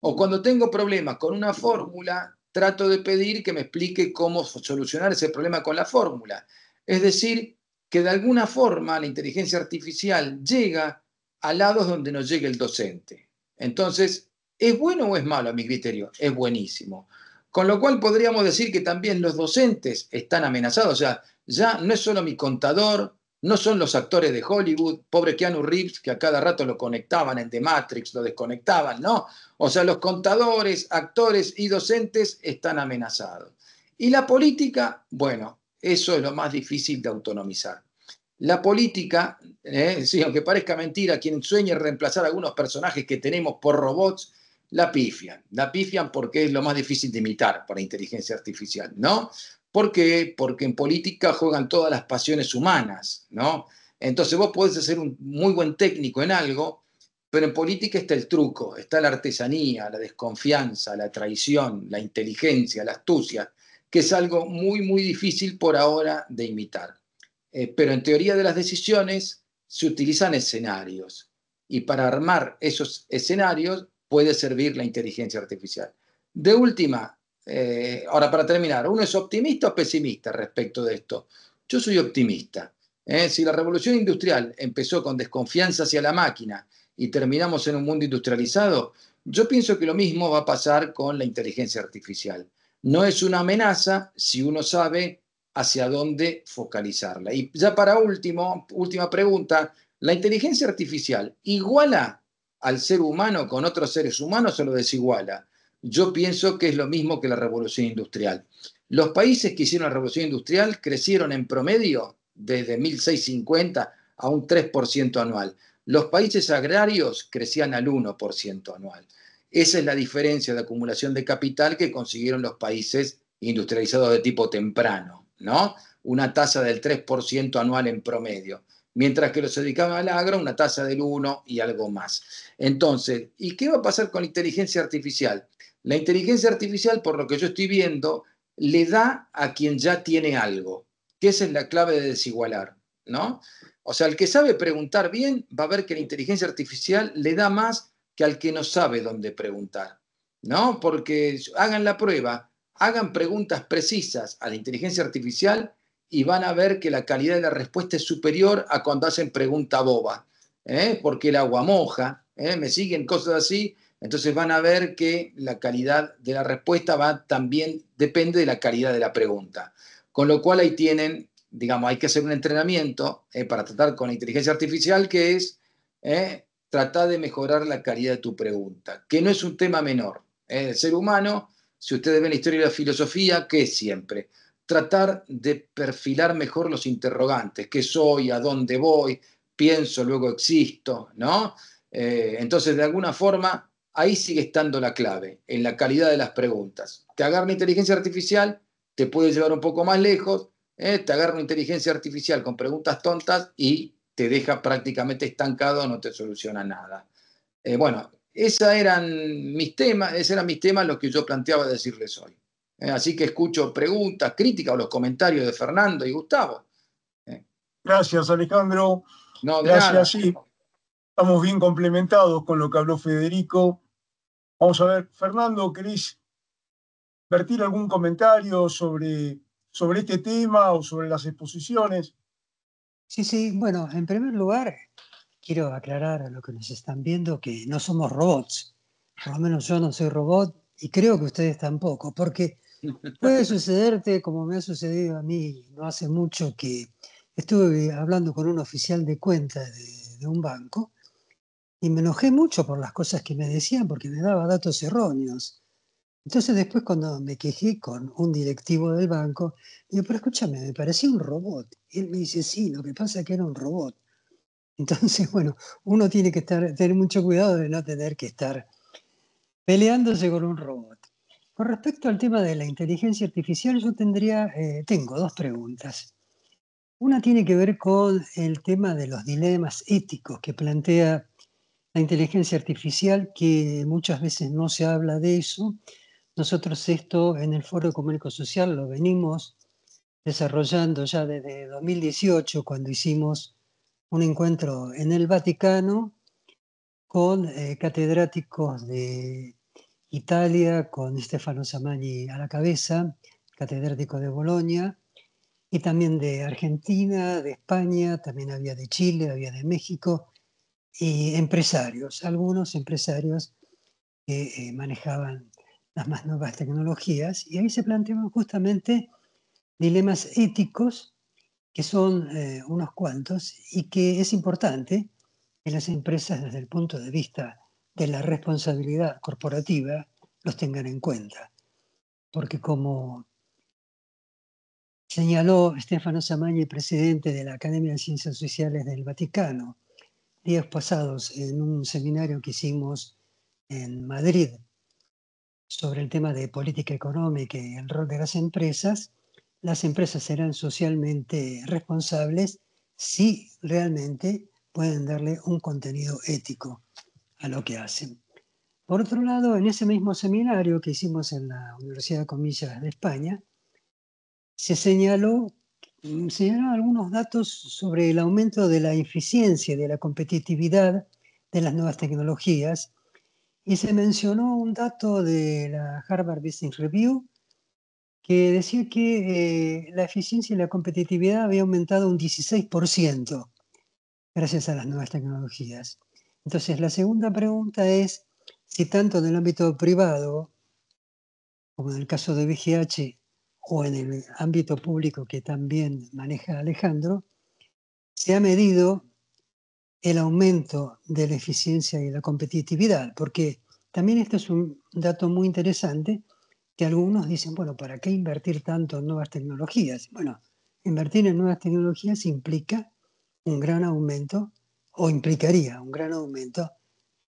O cuando tengo problemas con una fórmula, trato de pedir que me explique cómo solucionar ese problema con la fórmula. Es decir, que de alguna forma la inteligencia artificial llega a lados donde no llega el docente. Entonces, ¿es bueno o es malo a mi criterio? Es buenísimo. Con lo cual podríamos decir que también los docentes están amenazados. O sea, ya no es solo mi contador, no son los actores de Hollywood, pobre Keanu Reeves, que a cada rato lo conectaban en The Matrix, lo desconectaban, ¿no? O sea, los contadores, actores y docentes están amenazados. Y la política, bueno, eso es lo más difícil de autonomizar. La política, sí, aunque parezca mentira, quien sueñe reemplazar a algunos personajes que tenemos por robots, la pifian porque es lo más difícil de imitar para inteligencia artificial, ¿no? ¿Por qué? Porque en política juegan todas las pasiones humanas, ¿no? Entonces vos podés ser un muy buen técnico en algo, pero en política está el truco, está la artesanía, la desconfianza, la traición, la inteligencia, la astucia, que es algo muy, muy difícil por ahora de imitar. Pero en teoría de las decisiones se utilizan escenarios y para armar esos escenarios puede servir la inteligencia artificial. De última, ahora para terminar, ¿uno es optimista o pesimista respecto de esto? Yo soy optimista. Si la revolución industrial empezó con desconfianza hacia la máquina y terminamos en un mundo industrializado, yo pienso que lo mismo va a pasar con la inteligencia artificial. No es una amenaza si uno sabe hacia dónde focalizarla. Y ya para última pregunta, ¿la inteligencia artificial iguala al ser humano con otros seres humanos o lo desiguala? Yo pienso que es lo mismo que la revolución industrial. Los países que hicieron la revolución industrial crecieron en promedio desde 1650 a un 3% anual. Los países agrarios crecían al 1% anual. Esa es la diferencia de acumulación de capital que consiguieron los países industrializados de tipo temprano, ¿no? Una tasa del 3% anual en promedio, mientras que los dedicaban al agro una tasa del 1 y algo más. Entonces, ¿y qué va a pasar con la inteligencia artificial? La inteligencia artificial, por lo que yo estoy viendo, le da a quien ya tiene algo, que esa es la clave de desigualar, ¿no? O sea, el que sabe preguntar bien va a ver que la inteligencia artificial le da más que al que no sabe dónde preguntar, ¿no? Porque hagan la prueba, hagan preguntas precisas a la inteligencia artificial y van a ver que la calidad de la respuesta es superior a cuando hacen pregunta boba, porque el agua moja, me siguen cosas así, entonces van a ver que la calidad de la respuesta también depende de la calidad de la pregunta. Con lo cual ahí tienen, digamos, hay que hacer un entrenamiento para tratar con la inteligencia artificial que es tratar de mejorar la calidad de tu pregunta, que no es un tema menor. El ser humano, si ustedes ven la historia de la filosofía, ¿qué es siempre? Tratar de perfilar mejor los interrogantes, qué soy, a dónde voy, pienso, luego existo, ¿no? Entonces, de alguna forma, ahí sigue estando la clave, en la calidad de las preguntas. Te agarra la inteligencia artificial, te puede llevar un poco más lejos, te agarra una inteligencia artificial con preguntas tontas y te deja prácticamente estancado, no te soluciona nada. Bueno, esos eran mis temas, los que yo planteaba decirles hoy. Así que escucho preguntas, críticas o los comentarios de Fernando y Gustavo. Gracias, Alejandro. No, de Gracias, nada. sí. Estamos bien complementados con lo que habló Federico. Vamos a ver, Fernando, ¿querés vertir algún comentario sobre este tema o sobre las exposiciones? Sí, bueno, en primer lugar, quiero aclarar a los que nos están viendo que no somos robots. Por lo menos yo no soy robot y creo que ustedes tampoco, porque puede sucederte, como me ha sucedido a mí no hace mucho, que estuve hablando con un oficial de cuenta de un banco y me enojé mucho por las cosas que me decían porque me daba datos erróneos. Entonces después cuando me quejé con un directivo del banco, digo, pero escúchame, me parecía un robot. Y él me dice, sí, lo que pasa es que era un robot. Entonces, bueno, uno tiene que tener mucho cuidado de no tener que estar peleándose con un robot. Con respecto al tema de la inteligencia artificial, yo tengo dos preguntas. Una tiene que ver con el tema de los dilemas éticos que plantea la inteligencia artificial, que muchas veces no se habla de eso. Nosotros esto en el Foro Económico Social lo venimos desarrollando ya desde 2018, cuando hicimos un encuentro en el Vaticano con catedráticos de Italia, con Stefano Samani a la cabeza, catedrático de Bolonia, y también de Argentina, de España, también había de Chile, había de México, y empresarios, algunos empresarios que manejaban las más nuevas tecnologías, y ahí se planteaban justamente dilemas éticos, que son unos cuantos, y que es importante que las empresas desde el punto de vista de la responsabilidad corporativa los tengan en cuenta. Porque como señaló Stefano Samani, presidente de la Academia de Ciencias Sociales del Vaticano, días pasados en un seminario que hicimos en Madrid sobre el tema de política económica y el rol de las empresas serán socialmente responsables si realmente pueden darle un contenido ético a lo que hacen. Por otro lado, en ese mismo seminario que hicimos en la Universidad de Comillas de España, se señalaron algunos datos sobre el aumento de la eficiencia y de la competitividad de las nuevas tecnologías, y se mencionó un dato de la Harvard Business Review que decía que la eficiencia y la competitividad había aumentado un 16% gracias a las nuevas tecnologías. Entonces, la segunda pregunta es si tanto en el ámbito privado, como en el caso de VGH, o en el ámbito público que también maneja Alejandro, se ha medido el aumento de la eficiencia y la competitividad, porque también esto es un dato muy interesante, que algunos dicen, bueno, ¿para qué invertir tanto en nuevas tecnologías? Bueno, invertir en nuevas tecnologías implica un gran aumento, o implicaría un gran aumento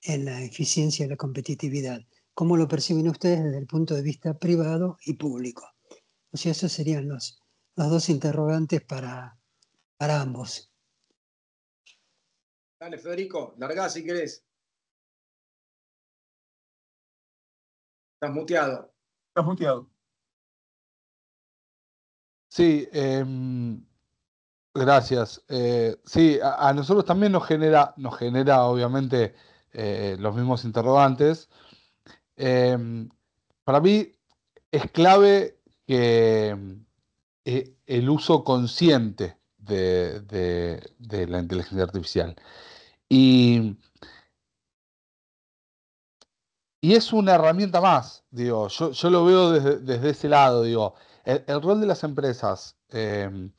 en la eficiencia y la competitividad. ¿Cómo lo perciben ustedes desde el punto de vista privado y público? O sea, esos serían los dos interrogantes para ambos. Dale, Federico, largá si querés. Estás muteado. Estás muteado. Sí, gracias. Sí, a nosotros también nos genera obviamente los mismos interrogantes. Para mí es clave que el uso consciente de la inteligencia artificial. Y, y es una herramienta más, digo, yo lo veo desde ese lado, digo, el rol de las empresas. Eh,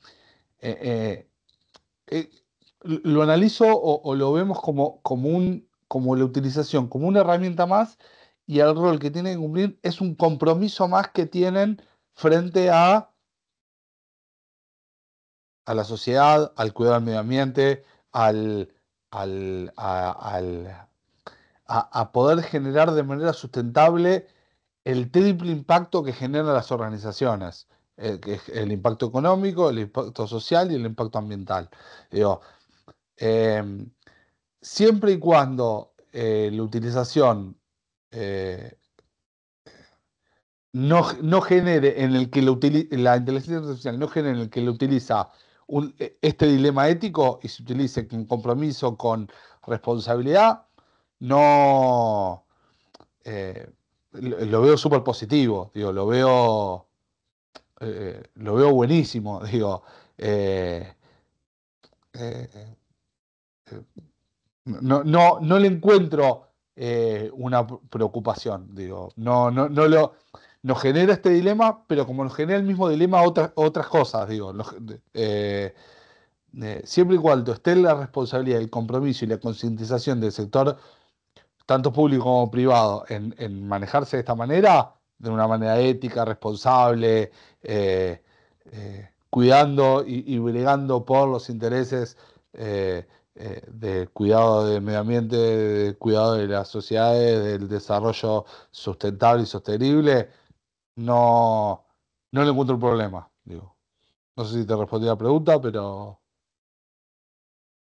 eh, lo analizo o lo vemos como la utilización, como una herramienta más, y el rol que tienen que cumplir es un compromiso más que tienen frente a la sociedad, al cuidado del medio ambiente, al, al- a poder generar de manera sustentable el triple impacto que generan las organizaciones, que es el impacto económico, el impacto social y el impacto ambiental. Digo, em, siempre y cuando la utilización eh, no genere en el que la inteligencia artificial no genere en el que lo utiliza este dilema ético y se utilice con compromiso, con responsabilidad, no lo veo súper positivo, digo, lo veo buenísimo, digo. eh, eh, eh, no le encuentro una preocupación, digo. Nos genera este dilema, pero como nos genera el mismo dilema otras cosas, digo. Siempre y cuando esté la responsabilidad, el compromiso y la concientización del sector, tanto público como privado, en manejarse de esta manera, de una manera ética, responsable, cuidando y bregando por los intereses eh, del cuidado del medio ambiente, del cuidado de las sociedades, del desarrollo sustentable y sostenible, no, no le encuentro un problema, digo. No sé si te respondí la pregunta, pero...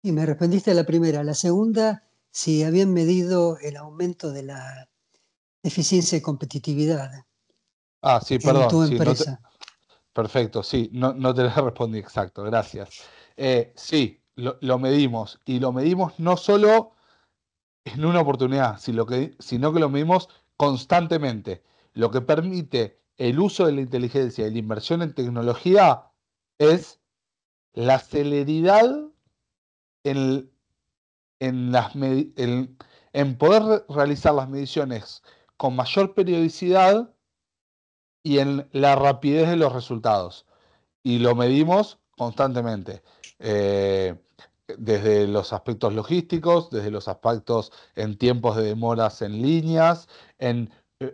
Y me respondiste a la primera. La segunda, si habían medido el aumento de la eficiencia y competitividad Ah, sí, en perdón, tu sí, empresa. perfecto, sí, no te la respondí exacto, gracias. Sí, lo medimos y lo medimos no solo en una oportunidad, sino que lo medimos constantemente. Lo que permite el uso de la inteligencia y la inversión en tecnología es la celeridad en, en poder realizar las mediciones con mayor periodicidad y en la rapidez de los resultados. Y lo medimos constantemente, eh, desde los aspectos logísticos, desde los aspectos en tiempos de demoras en líneas, en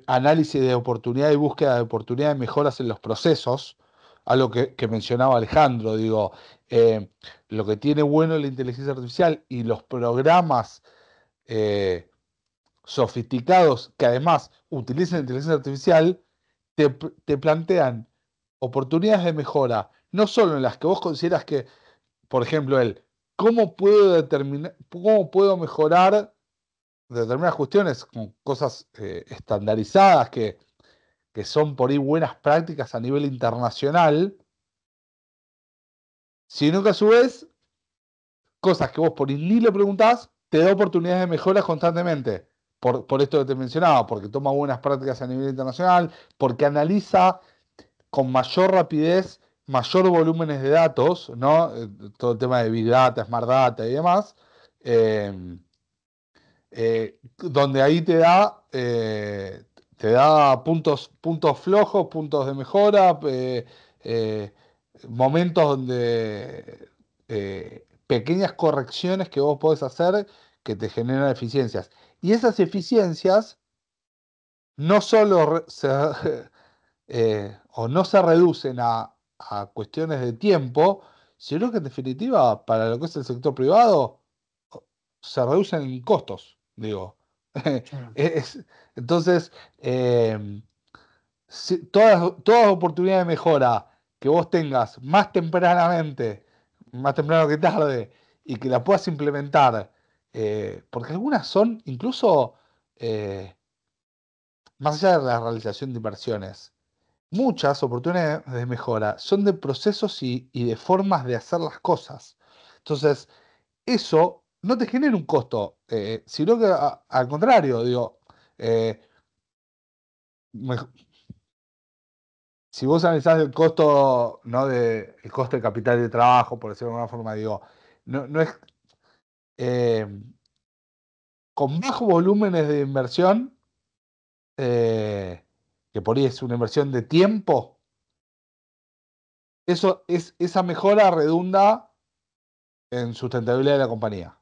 análisis de oportunidad y búsqueda de oportunidad de mejoras en los procesos, algo que mencionaba Alejandro, digo, eh, lo que tiene bueno la inteligencia artificial y los programas eh, sofisticados que además utilizan inteligencia artificial, te plantean oportunidades de mejora, no solo en las que vos consideras que, por ejemplo, cómo puedo mejorar determinadas cuestiones con cosas estandarizadas que son por ahí buenas prácticas a nivel internacional, sino que a su vez, cosas que vos por ahí ni le preguntás, te da oportunidades de mejora constantemente. Por esto que te mencionaba, porque toma buenas prácticas a nivel internacional, porque analiza con mayor rapidez, mayor volúmenes de datos, ¿no? Todo el tema de Big Data, Smart Data y demás, eh, donde ahí te da puntos flojos, puntos de mejora, eh, momentos donde pequeñas correcciones que vos podés hacer que te generan eficiencias. Y esas eficiencias no solo o no se reducen a cuestiones de tiempo, sino que en definitiva, para lo que es el sector privado, se reducen en costos, digo. Claro. Entonces, todas oportunidades de mejora que vos tengas más tempranamente, más temprano que tarde, y que la puedas implementar, porque algunas son incluso, más allá de la realización de inversiones, muchas oportunidades de mejora son de procesos y de formas de hacer las cosas. Entonces, eso no te genera un costo, sino que al contrario, digo, eh, mej- si vos analizás el costo, ¿no? El costo de capital de trabajo, por decirlo de alguna forma, digo, no es eh, con bajos volúmenes de inversión, eh, que por ahí es una inversión de tiempo, esa mejora redunda en sustentabilidad de la compañía.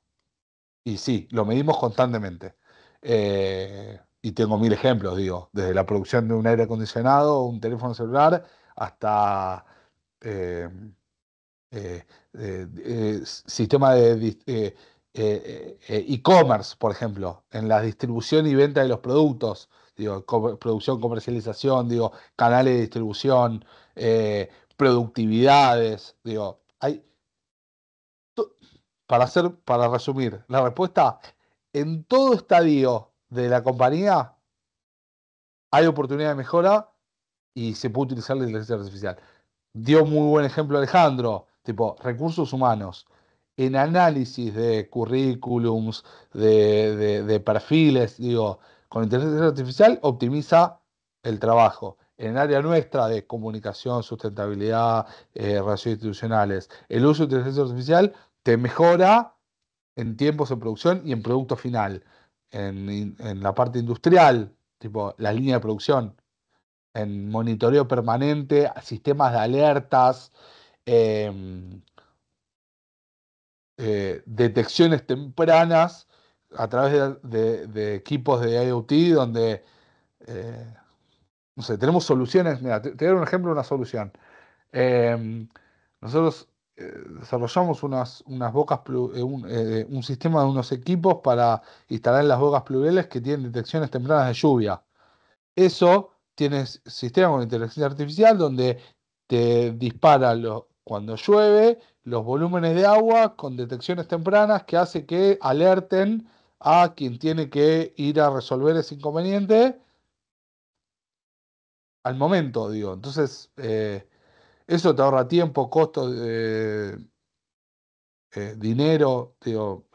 Y sí, lo medimos constantemente. Y tengo mil ejemplos, digo, desde la producción de un aire acondicionado, un teléfono celular, hasta eh, sistema de e-commerce, por ejemplo, en la distribución y venta de los productos, digo, producción, comercialización, digo, canales de distribución, productividades, digo, para resumir, la respuesta, en todo estadio de la compañía hay oportunidad de mejora y se puede utilizar la inteligencia artificial. Dio muy buen ejemplo Alejandro, tipo recursos humanos. En análisis de currículums, de perfiles, digo, con inteligencia artificial optimiza el trabajo. En el área nuestra de comunicación, sustentabilidad, relaciones institucionales, el uso de inteligencia artificial te mejora en tiempos de producción y en producto final. En la parte industrial, tipo la línea de producción, en monitoreo permanente, sistemas de alertas, em, detecciones tempranas a través de equipos de IoT donde, eh, no sé, tenemos soluciones. Mira, te doy un ejemplo de una solución. Em, Nosotros desarrollamos unas bocas, un sistema de unos equipos para instalar en las bocas pluviales que tienen detecciones tempranas de lluvia. Eso tienes sistema con inteligencia artificial donde te dispara cuando llueve los volúmenes de agua con detecciones tempranas que hace que alerten a quien tiene que ir a resolver ese inconveniente al momento, digo. Entonces, eso te ahorra tiempo, costo, dinero, digo,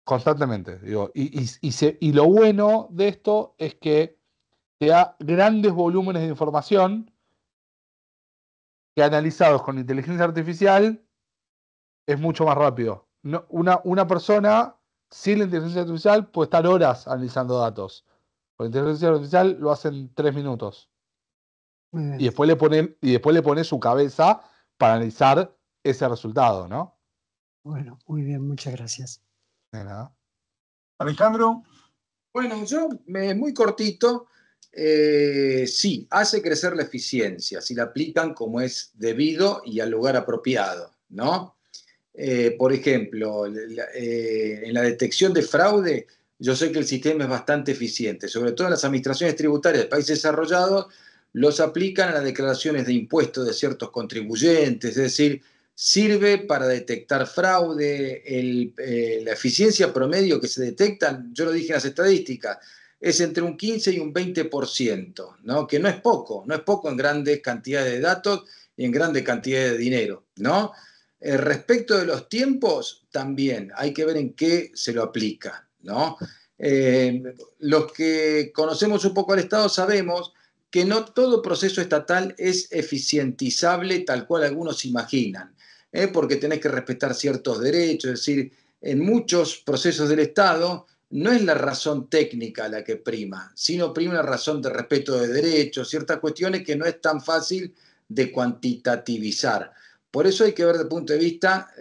constantemente, digo. Y lo bueno de esto es que te da grandes volúmenes de información que analizados con inteligencia artificial es mucho más rápido. Una persona sin la inteligencia artificial puede estar horas analizando datos. Con inteligencia artificial lo hacen 3 minutos. Muy Y bien. después le pone su cabeza para analizar ese resultado, ¿no? Bueno, muy bien, muchas gracias. De nada. Alejandro, Bueno, yo muy cortito, sí, hace crecer la eficiencia, si la aplican como es debido y al lugar apropiado, ¿no? Por ejemplo, en la detección de fraude, yo sé que el sistema es bastante eficiente, sobre todo en las administraciones tributarias de países desarrollados, los aplican a las declaraciones de impuestos de ciertos contribuyentes, es decir, sirve para detectar fraude, la eficiencia promedio que se detecta, yo lo dije en las estadísticas, es entre un 15 y un 20%, ¿no? Que no es poco, no es poco en grandes cantidades de datos y en grandes cantidades de dinero, ¿no? Respecto de los tiempos, también hay que ver en qué se lo aplica, ¿no? Los que conocemos un poco al Estado sabemos que no todo proceso estatal es eficientizable tal cual algunos imaginan, porque tenés que respetar ciertos derechos, es decir, en muchos procesos del Estado no es la razón técnica la que prima, sino prima una razón de respeto de derechos, ciertas cuestiones que no es tan fácil de cuantitativizar. Por eso hay que ver desde el punto de vista,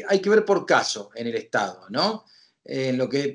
hay que ver por caso en el Estado, ¿no? En lo que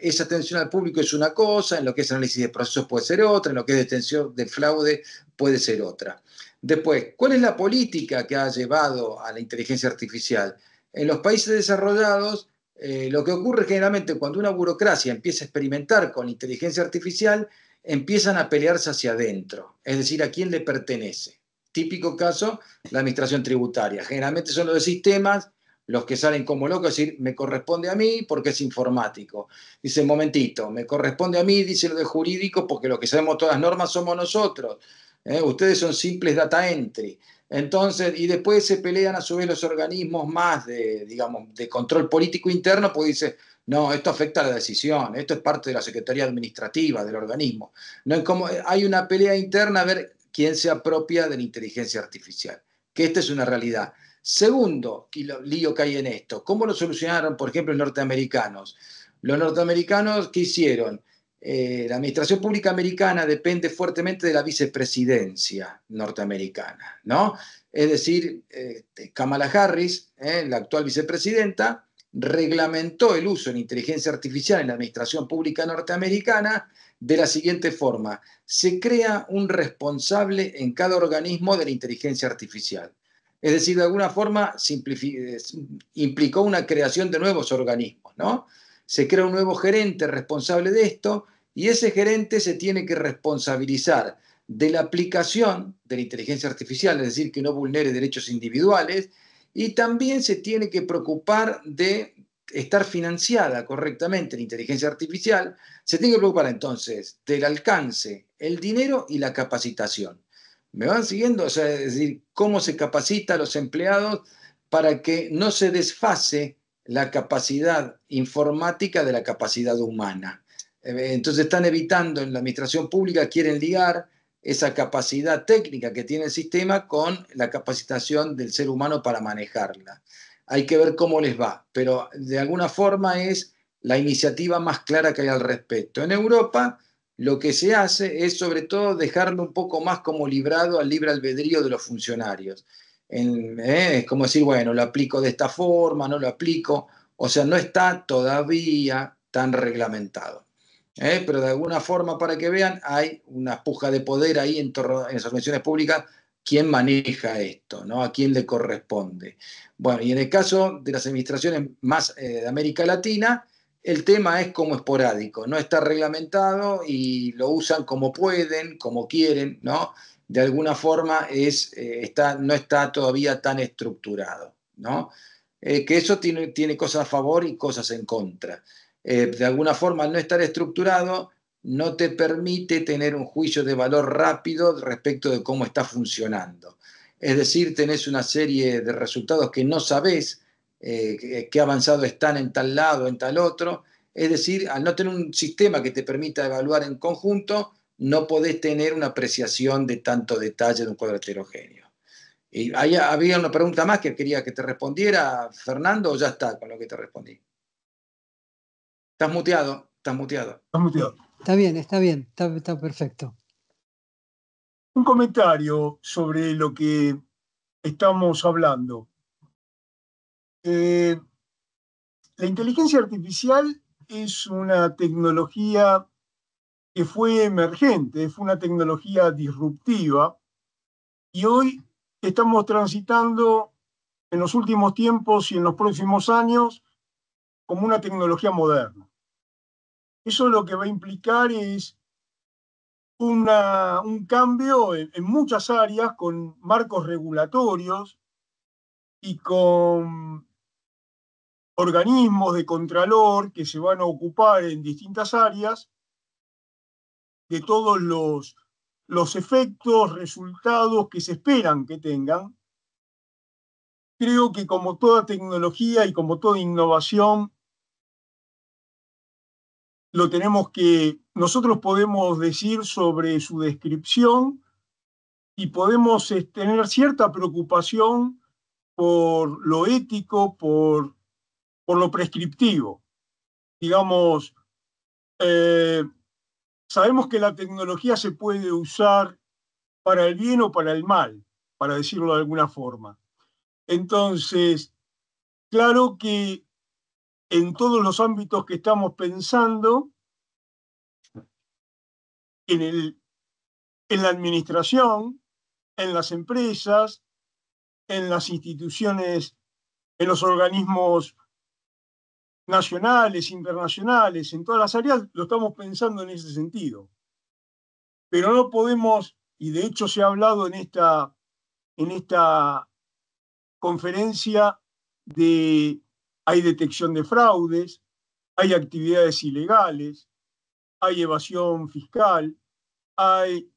es atención al público es una cosa, en lo que es análisis de procesos puede ser otra, en lo que es detención de fraude puede ser otra. Después, ¿cuál es la política que ha llevado a la inteligencia artificial? En los países desarrollados, Lo que ocurre generalmente cuando una burocracia empieza a experimentar con inteligencia artificial, empiezan a pelearse hacia adentro, es decir, a quién le pertenece. Típico caso, la administración tributaria. Generalmente son los de sistemas los que salen como locos, es decir, me corresponde a mí porque es informático. Dice, momentito, me corresponde a mí, dice lo de jurídico, porque los que sabemos todas las normas somos nosotros. Ustedes son simples data entry. Entonces, y después se pelean a su vez los organismos más de, digamos, de control político interno, pues dice, no, esto afecta a la decisión, esto es parte de la Secretaría Administrativa del organismo. No es como, hay una pelea interna a ver quién se apropia de la inteligencia artificial, que esta es una realidad. Segundo lío que hay en esto, ¿cómo lo solucionaron, por ejemplo, los norteamericanos? Los norteamericanos, ¿qué hicieron? La administración pública americana depende fuertemente de la vicepresidencia norteamericana, ¿no? Es decir, Kamala Harris, la actual vicepresidenta, reglamentó el uso de inteligencia artificial en la administración pública norteamericana de la siguiente forma: se crea un responsable en cada organismo de la inteligencia artificial. Es decir, de alguna forma implicó una creación de nuevos organismos, ¿no? Se crea un nuevo gerente responsable de esto y ese gerente se tiene que responsabilizar de la aplicación de la inteligencia artificial, es decir, que no vulnere derechos individuales, y también se tiene que preocupar de estar financiada correctamente la inteligencia artificial. Se tiene que preocupar entonces del alcance, el dinero y la capacitación. ¿Me van siguiendo? O sea, es decir, cómo se capacita a los empleados para que no se desfase la capacidad informática de la capacidad humana. Entonces están evitando en la administración pública, quieren ligar esa capacidad técnica que tiene el sistema con la capacitación del ser humano para manejarla. Hay que ver cómo les va, pero de alguna forma es la iniciativa más clara que hay al respecto. En Europa lo que se hace es sobre todo dejarlo un poco más como librado al libre albedrío de los funcionarios. Es como decir, bueno, lo aplico de esta forma, no lo aplico, o sea, no está todavía tan reglamentado. Pero de alguna forma, para que vean, hay una puja de poder ahí en las organizaciones públicas, quién maneja esto, ¿no? A quién le corresponde. Bueno, y en el caso de las administraciones más de América Latina, el tema es como esporádico, no está reglamentado y lo usan como pueden, como quieren, ¿no? De alguna forma no está todavía tan estructurado, ¿no? Que eso tiene cosas a favor y cosas en contra. De alguna forma, al no estar estructurado, no te permite tener un juicio de valor rápido respecto de cómo está funcionando. Es decir, tenés una serie de resultados que no sabés qué avanzado están en tal lado, en tal otro. Es decir, al no tener un sistema que te permita evaluar en conjunto, no podés tener una apreciación de tanto detalle de un cuadro heterogéneo. Y había una pregunta más que quería que te respondiera, Fernando, o ya está con lo que te respondí. Estás muteado, estás muteado. Estás muteado. Está bien, está perfecto. Un comentario sobre lo que estamos hablando. La inteligencia artificial es una tecnología que fue emergente, fue una tecnología disruptiva y hoy estamos transitando en los últimos tiempos y en los próximos años como una tecnología moderna. Eso lo que va a implicar es un cambio en muchas áreas con marcos regulatorios y con organismos de contralor que se van a ocupar en distintas áreas de todos los efectos, resultados que se esperan que tengan. Creo que como toda tecnología y como toda innovación, nosotros podemos decir sobre su descripción y podemos tener cierta preocupación por lo ético, por lo prescriptivo. Digamos, sabemos que la tecnología se puede usar para el bien o para el mal, para decirlo de alguna forma. Entonces, claro que en todos los ámbitos que estamos pensando, en la administración, en las empresas, en las instituciones, en los organismos nacionales, internacionales, en todas las áreas, lo estamos pensando en ese sentido. Pero no podemos, y de hecho se ha hablado en esta conferencia, hay detección de fraudes, hay actividades ilegales, hay evasión fiscal, hay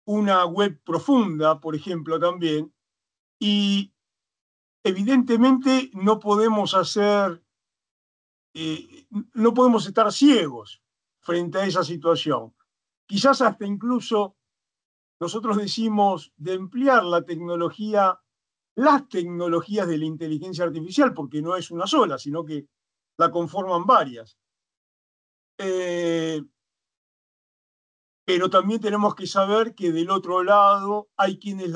una web profunda, por ejemplo, también, y evidentemente no podemos estar ciegos frente a esa situación. Quizás hasta incluso nosotros decimos de emplear las tecnologías de la inteligencia artificial, porque no es una sola, sino que la conforman varias. Pero también tenemos que saber que del otro lado hay quienes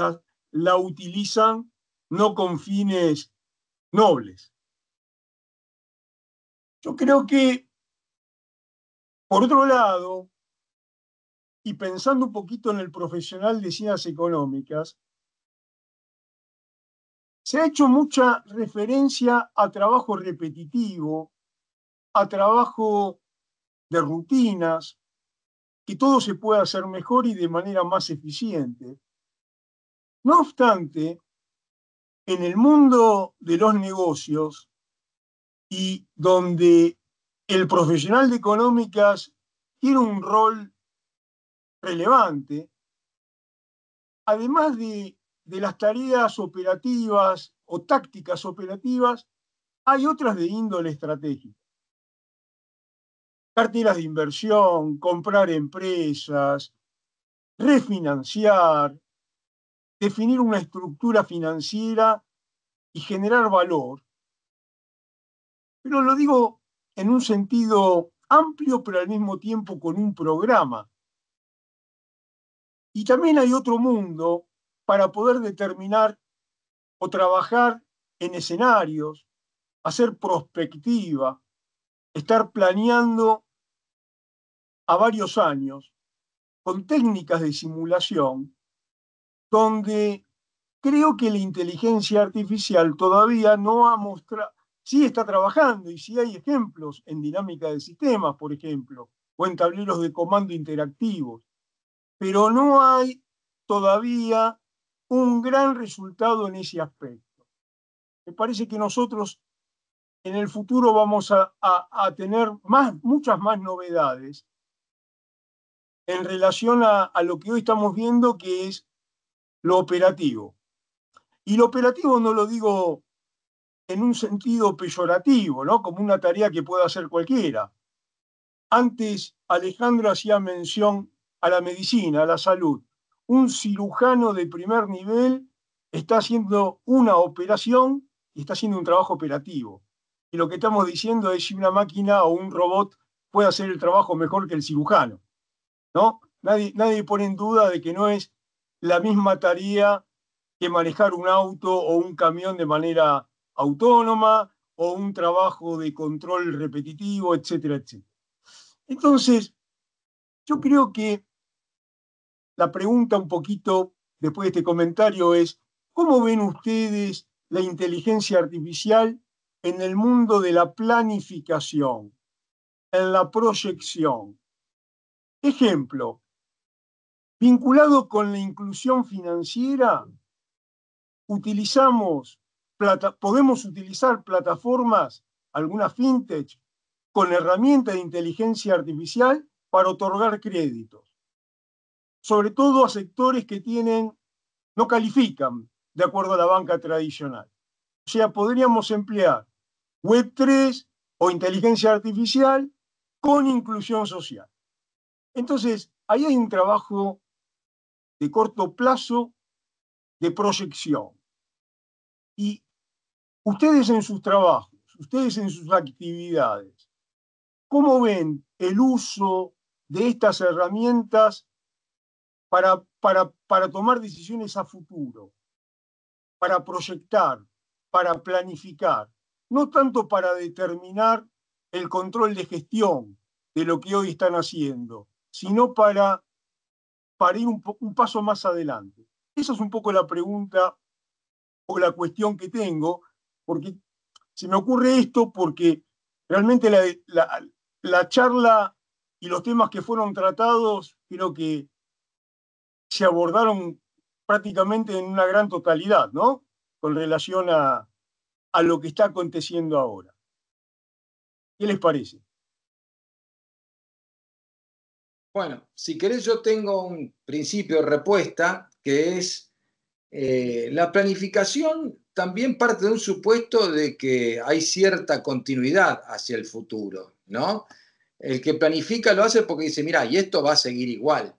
la utilizan no con fines nobles. Yo creo que, por otro lado, y pensando un poquito en el profesional de ciencias económicas, se ha hecho mucha referencia a trabajo repetitivo, a trabajo de rutinas, que todo se puede hacer mejor y de manera más eficiente. No obstante, en el mundo de los negocios y donde el profesional de económicas tiene un rol relevante, además de las tareas operativas o tácticas operativas, hay otras de índole estratégica. Carteras de inversión, comprar empresas, refinanciar, definir una estructura financiera y generar valor. Pero lo digo en un sentido amplio, pero al mismo tiempo con un programa. Y también hay otro mundo para poder determinar o trabajar en escenarios, hacer prospectiva, estar planeando a varios años con técnicas de simulación, donde creo que la inteligencia artificial todavía no ha mostrado, sí está trabajando y sí hay ejemplos en dinámica de sistemas, por ejemplo, o en tableros de comando interactivos, pero no hay todavía un gran resultado en ese aspecto. Me parece que nosotros en el futuro vamos a tener muchas más novedades en relación a lo que hoy estamos viendo, que es lo operativo. Y lo operativo no lo digo en un sentido peyorativo, ¿no? Como una tarea que pueda hacer cualquiera. Antes Alejandro hacía mención a la medicina, a la salud. Un cirujano de primer nivel está haciendo una operación y está haciendo un trabajo operativo. Y lo que estamos diciendo es si una máquina o un robot puede hacer el trabajo mejor que el cirujano, ¿no? Nadie pone en duda de que no es la misma tarea que manejar un auto o un camión de manera autónoma o un trabajo de control repetitivo, etcétera, etcétera. Entonces, yo creo que la pregunta un poquito después de este comentario es, ¿cómo ven ustedes la inteligencia artificial en el mundo de la planificación, en la proyección? Ejemplo, vinculado con la inclusión financiera, podemos utilizar plataformas, algunas fintech, con herramientas de inteligencia artificial para otorgar créditos, sobre todo a sectores que no califican de acuerdo a la banca tradicional. O sea, podríamos emplear Web3 o inteligencia artificial con inclusión social. Entonces, ahí hay un trabajo de corto plazo de proyección. Y ustedes en sus trabajos, ustedes en sus actividades, ¿cómo ven el uso de estas herramientas para tomar decisiones a futuro, para proyectar, para planificar? No tanto para determinar el control de gestión de lo que hoy están haciendo, sino para ir un paso más adelante. Esa es un poco la pregunta o la cuestión que tengo, porque se me ocurre esto porque realmente la charla y los temas que fueron tratados creo que se abordaron prácticamente en una gran totalidad, ¿no? Con relación a lo que está aconteciendo ahora. ¿Qué les parece? Bueno, si querés yo tengo un principio de respuesta que es la planificación también parte de un supuesto de que hay cierta continuidad hacia el futuro, ¿no? El que planifica lo hace porque dice, mira, y esto va a seguir igual.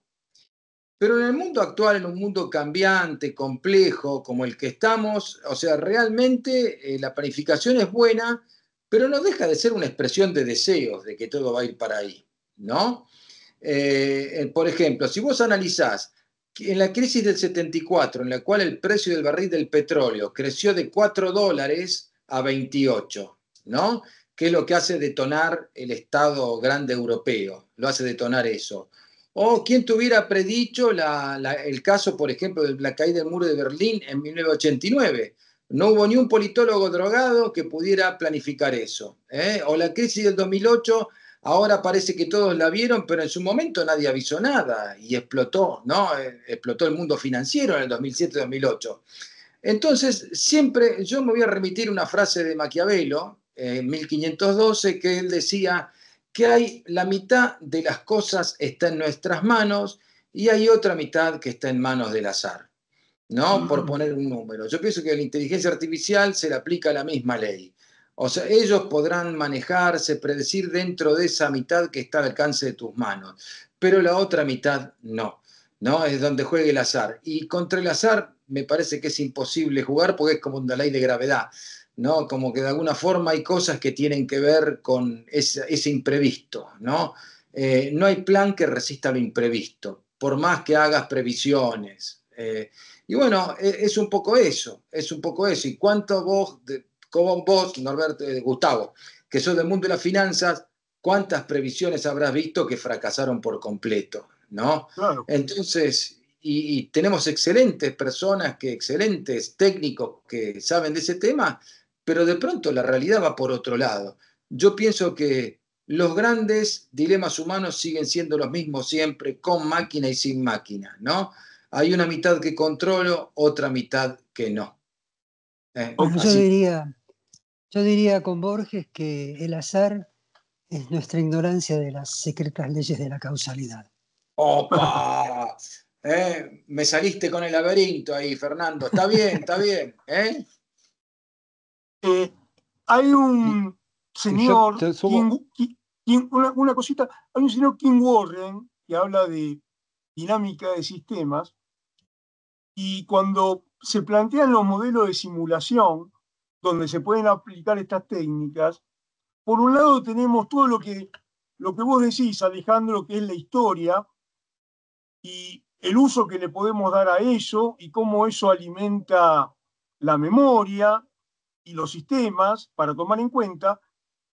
Pero en el mundo actual, en un mundo cambiante, complejo, como el que estamos, o sea, realmente la planificación es buena, pero no deja de ser una expresión de deseos, de que todo va a ir para ahí, ¿no? Por ejemplo, si vos analizás que en la crisis del 74, en la cual el precio del barril del petróleo creció de $4 a 28, ¿no? ¿Qué es lo que hace detonar el Estado grande europeo? Lo hace detonar eso. O quién te hubiera predicho el caso, por ejemplo, de la caída del muro de Berlín en 1989. No hubo ni un politólogo drogado que pudiera planificar eso. O la crisis del 2008, ahora parece que todos la vieron, pero en su momento nadie avisó nada y explotó, ¿no? Explotó el mundo financiero en el 2007-2008. Entonces, siempre yo me voy a remitir a una frase de Maquiavelo, en 1512, que él decía que hay la mitad de las cosas está en nuestras manos y hay otra mitad que está en manos del azar, ¿no? Por poner un número. Yo pienso que a la inteligencia artificial se le aplica la misma ley. O sea, ellos podrán manejarse, predecir dentro de esa mitad que está al alcance de tus manos, pero la otra mitad no, ¿no? Es donde juegue el azar. Y contra el azar me parece que es imposible jugar porque es como una ley de gravedad, ¿no? Como que de alguna forma hay cosas que tienen que ver con ese imprevisto, ¿no? No hay plan que resista lo imprevisto, por más que hagas previsiones. Y bueno, es un poco eso, es un poco eso. ¿Y cuánto como vos, Norberto, Gustavo, que sos del mundo de las finanzas, cuántas previsiones habrás visto que fracasaron por completo, ¿no? Claro. Entonces, y tenemos excelentes personas, excelentes técnicos que saben de ese tema, pero de pronto la realidad va por otro lado. Yo pienso que los grandes dilemas humanos siguen siendo los mismos siempre, con máquina y sin máquina, ¿no? Hay una mitad que controlo, otra mitad que no. Bueno, Así. yo diría con Borges que el azar es nuestra ignorancia de las secretas leyes de la causalidad. ¡Opa! Me saliste con el laberinto ahí, Fernando. Está bien, está bien. Hay Y, un y yo señor, te sumo, una cosita, hay un señor King Warren que habla de dinámica de sistemas y cuando se plantean los modelos de simulación donde se pueden aplicar estas técnicas, por un lado tenemos todo lo que vos decís, Alejandro, que es la historia y el uso que le podemos dar a eso y cómo eso alimenta la memoria y los sistemas para tomar en cuenta,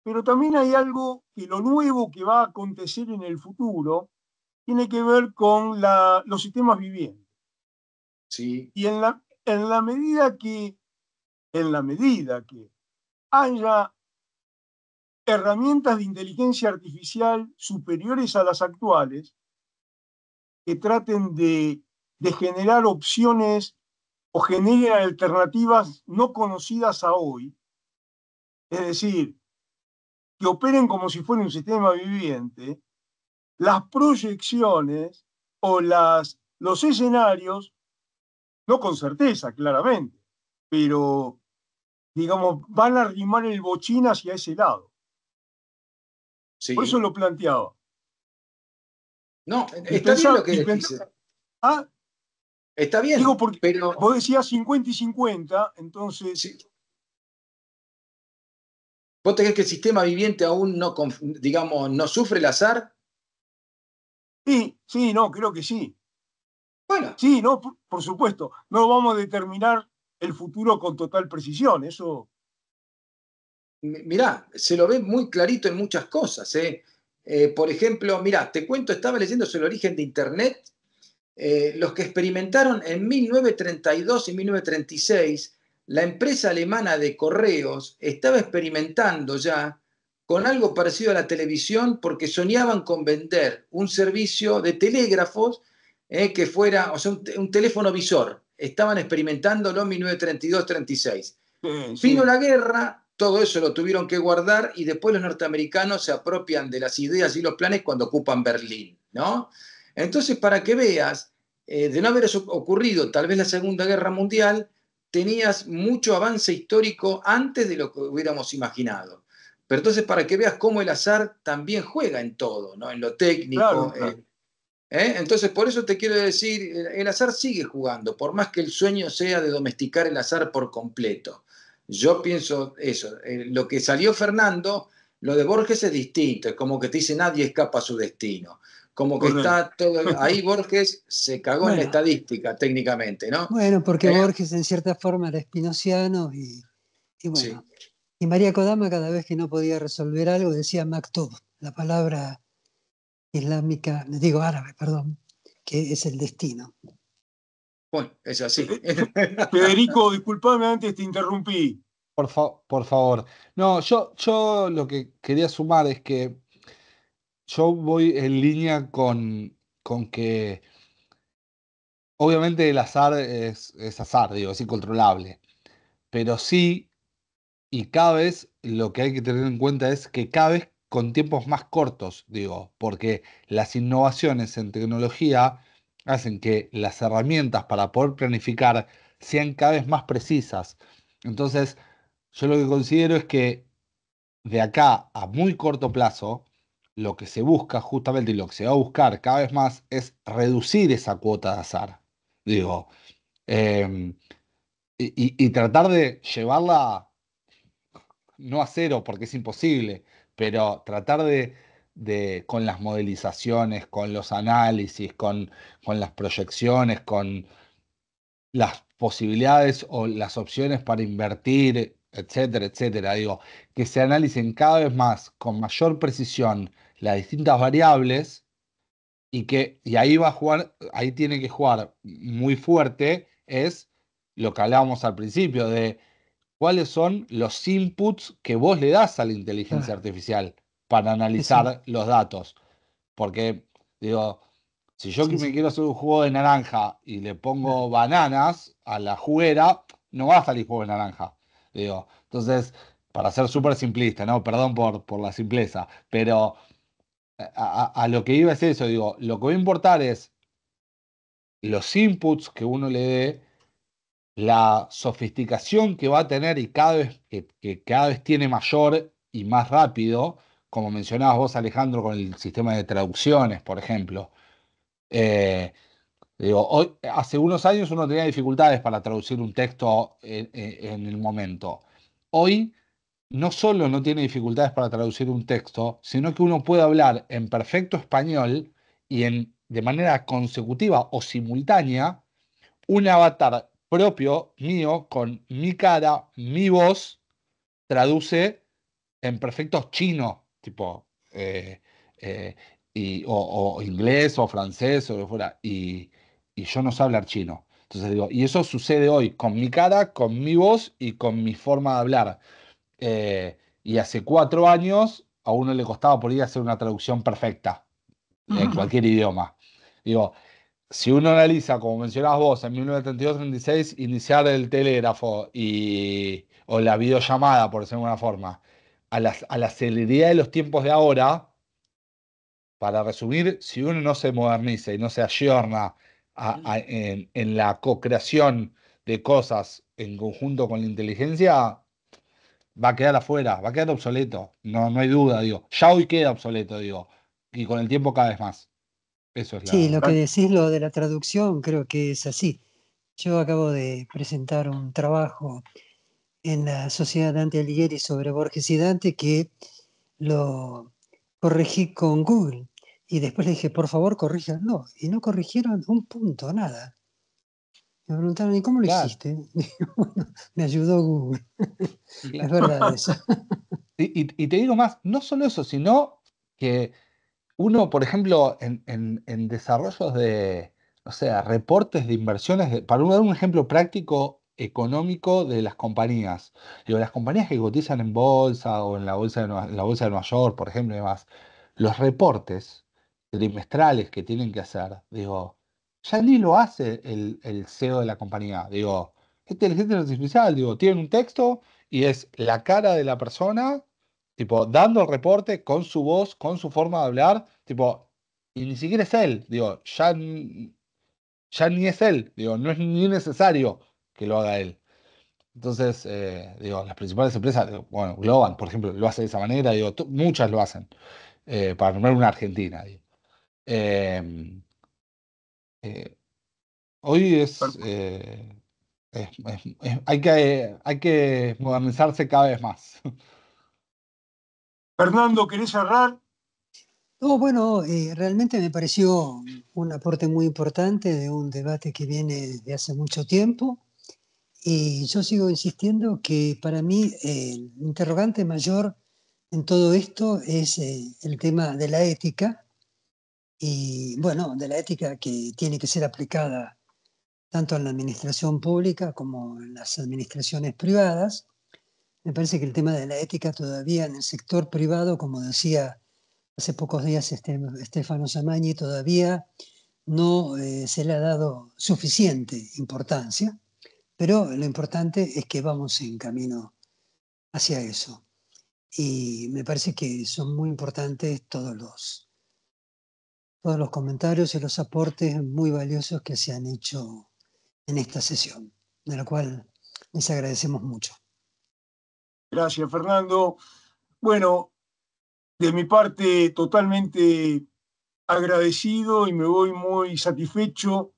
pero también hay algo que lo nuevo que va a acontecer en el futuro tiene que ver con los sistemas vivientes. Sí. Y en la medida que haya herramientas de inteligencia artificial superiores a las actuales, que traten de generar opciones o generen alternativas no conocidas a hoy, es decir, que operen como si fuera un sistema viviente, las proyecciones o los escenarios, no con certeza, claramente, pero digamos, van a arrimar el bochín hacia ese lado. Por eso Sí. lo planteaba. No, Y está bien lo pensaba, que decís. ah, Está digo bien, porque pero vos decías 50 y 50, entonces, sí, ¿vos tenés que el sistema viviente aún no, digamos, no sufre el azar? sí, sí, no, creo que sí. Bueno, Sí, no, por supuesto, no vamos a determinar el futuro con total precisión, eso, mirá, se lo ve muy clarito en muchas cosas. Por ejemplo, mirá, te cuento, estaba leyendo sobre el origen de Internet. Los que experimentaron en 1932 y 1936, la empresa alemana de correos estaba experimentando ya con algo parecido a la televisión porque soñaban con vender un servicio de telégrafos que fuera, o sea, un teléfono visor. Estaban experimentándolo en 1932-36. Vino la guerra, todo eso lo tuvieron que guardar y después los norteamericanos se apropian de las ideas y los planes cuando ocupan Berlín, ¿no? Entonces, para que veas, de no haber ocurrido tal vez la Segunda Guerra Mundial, tenías mucho avance histórico antes de lo que hubiéramos imaginado. Pero entonces, para que veas cómo el azar también juega en todo, ¿no? En lo técnico. Claro. Entonces, por eso te quiero decir, el azar sigue jugando, por más que el sueño sea de domesticar el azar por completo. Yo pienso eso. Lo que salió Fernando, lo de Borges es distinto, es como que te dice nadie escapa a su destino. Como que Correcto. está todo. Ahí Borges se cagó en la Bueno, estadística, técnicamente, ¿no? bueno, porque ¿Eh? Borges en cierta forma era spinociano y Sí. bueno. Y María Kodama cada vez que no podía resolver algo decía maktub, la palabra islámica, digo árabe, perdón, que es el destino. Bueno, es así. Federico, disculpame, antes te interrumpí. Por favor. No, yo lo que quería sumar es que yo voy en línea con que obviamente el azar es azar, digo, es incontrolable. Pero sí, y cada vez lo que hay que tener en cuenta es que cada vez con tiempos más cortos, digo, porque las innovaciones en tecnología hacen que las herramientas para poder planificar sean cada vez más precisas. Entonces, yo lo que considero es que de acá a muy corto plazo, lo que se busca justamente y lo que se va a buscar cada vez más es reducir esa cuota de azar. Digo, em, y tratar de llevarla no a cero porque es imposible, pero tratar con las modelizaciones, con los análisis, con las proyecciones, con las posibilidades o las opciones para invertir, etcétera, etcétera. Digo, que se analicen cada vez más, con mayor precisión, las distintas variables y ahí va a jugar, ahí tiene que jugar muy fuerte, es lo que hablábamos al principio de cuáles son los inputs que vos le das a la inteligencia Claro, artificial para sí, sí, analizar los datos. Porque, digo, si yo sí, me sí. quiero hacer un jugo de naranja y le pongo bananas a la juguera, no va a salir jugo de naranja. Digo, entonces, para ser súper simplista, ¿no? Perdón por la simpleza, pero a lo que iba es eso, digo, lo que va a importar es los inputs que uno le dé, la sofisticación que va a tener y que cada vez tiene mayor y más rápido, como mencionabas vos, Alejandro, con el sistema de traducciones, por ejemplo. Eh, Digo, hace unos años uno tenía dificultades para traducir un texto en el momento. Hoy no solo no tiene dificultades para traducir un texto, sino que uno puede hablar en perfecto español y de manera consecutiva o simultánea un avatar propio mío con mi cara, mi voz, traduce en perfecto chino, tipo, eh, o inglés o francés o lo que fuera, y yo no sé hablar chino. Entonces digo, y eso sucede hoy con mi cara, con mi voz y con mi forma de hablar. Y hace 4 años a uno le costaba por ahí hacer una traducción perfecta en cualquier idioma. Digo, si uno analiza, como mencionabas vos, en 1932-36, iniciar el telégrafo o la videollamada, por decirlo de alguna forma, a la celeridad de los tiempos de ahora, para resumir, si uno no se moderniza y no se ayorna en la co-creación de cosas en conjunto con la inteligencia, va a quedar afuera, va a quedar obsoleto. No, no hay duda, digo. Ya hoy queda obsoleto, digo. Y con el tiempo cada vez más. Eso es Sí, lo que la. decís, lo de la traducción, creo que es así. Yo acabo de presentar un trabajo en la Sociedad Dante Alighieri sobre Borges y Dante que lo corregí con Google. Y después le dije, por favor, corríjanlo. Y no corrigieron un punto, nada. Me preguntaron, ¿y cómo lo Claro, hiciste? Digo, bueno, me ayudó Google. Es claro. verdad eso. Y te digo más, no solo eso, sino que uno, por ejemplo, en desarrollos de, o sea, reportes de inversiones, para dar un ejemplo práctico económico de las compañías. Digo, las compañías que cotizan en bolsa o en la bolsa en la bolsa de Nueva York, por ejemplo, y demás, los reportes trimestrales que tienen que hacer, digo, ya ni lo hace el CEO de la compañía. Digo, esta inteligencia artificial, digo, tiene un texto y es la cara de la persona, tipo, dando el reporte con su voz, con su forma de hablar, tipo, y ni siquiera es él, digo, ya ni es él, digo, no es ni necesario que lo haga él. Entonces, digo, las principales empresas, digo, bueno, Globant, por ejemplo, lo hace de esa manera, digo, muchas lo hacen, para nombrar una Argentina, digo. Eh, eh, hoy hay que modernizarse cada vez más. Fernando, ¿querés cerrar? No, bueno, realmente me pareció un aporte muy importante de un debate que viene de hace mucho tiempo. Y yo sigo insistiendo que para mí el interrogante mayor en todo esto es el tema de la ética y, bueno, de la ética que tiene que ser aplicada tanto en la administración pública como en las administraciones privadas. Me parece que el tema de la ética todavía en el sector privado, como decía hace pocos días Stefano Samagni, todavía no se le ha dado suficiente importancia, pero lo importante es que vamos en camino hacia eso. Y me parece que son muy importantes todos los comentarios y los aportes muy valiosos que se han hecho en esta sesión, de la cual les agradecemos mucho. Gracias, Fernando. Bueno, de mi parte, totalmente agradecido y me voy muy satisfecho.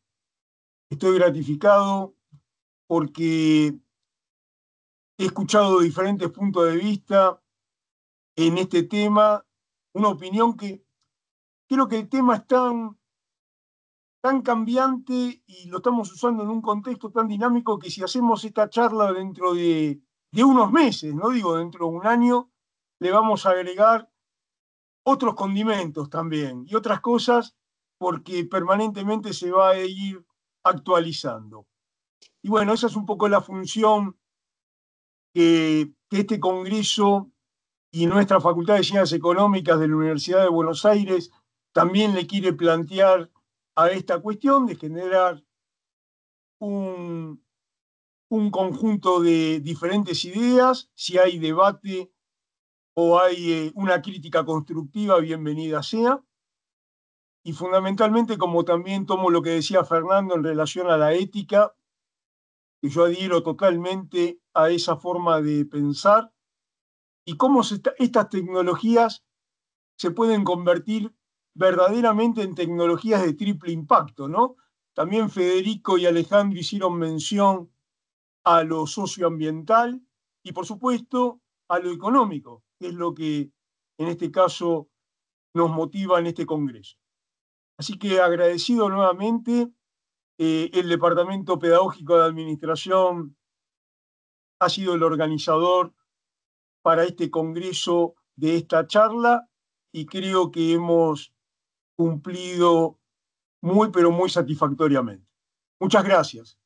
Estoy gratificado porque he escuchado diferentes puntos de vista en este tema, una opinión que creo que el tema es tan cambiante y lo estamos usando en un contexto tan dinámico que si hacemos esta charla dentro de unos meses, no digo dentro de un año, le vamos a agregar otros condimentos también y otras cosas porque permanentemente se va a ir actualizando. Y bueno, esa es un poco la función que este Congreso y nuestra Facultad de Ciencias Económicas de la Universidad de Buenos Aires también le quiere plantear a esta cuestión de generar un conjunto de diferentes ideas. Si hay debate o hay una crítica constructiva, bienvenida sea. Y fundamentalmente, como también tomo lo que decía Fernando en relación a la ética, que yo adhiero totalmente a esa forma de pensar, y cómo estas tecnologías se pueden convertir verdaderamente en tecnologías de triple impacto, ¿no? También Federico y Alejandro hicieron mención a lo socioambiental y, por supuesto, a lo económico, que es lo que en este caso nos motiva en este Congreso. Así que agradecido nuevamente, el Departamento Pedagógico de Administración ha sido el organizador para este Congreso de esta charla y creo que hemos cumplido muy, pero muy satisfactoriamente. Muchas gracias.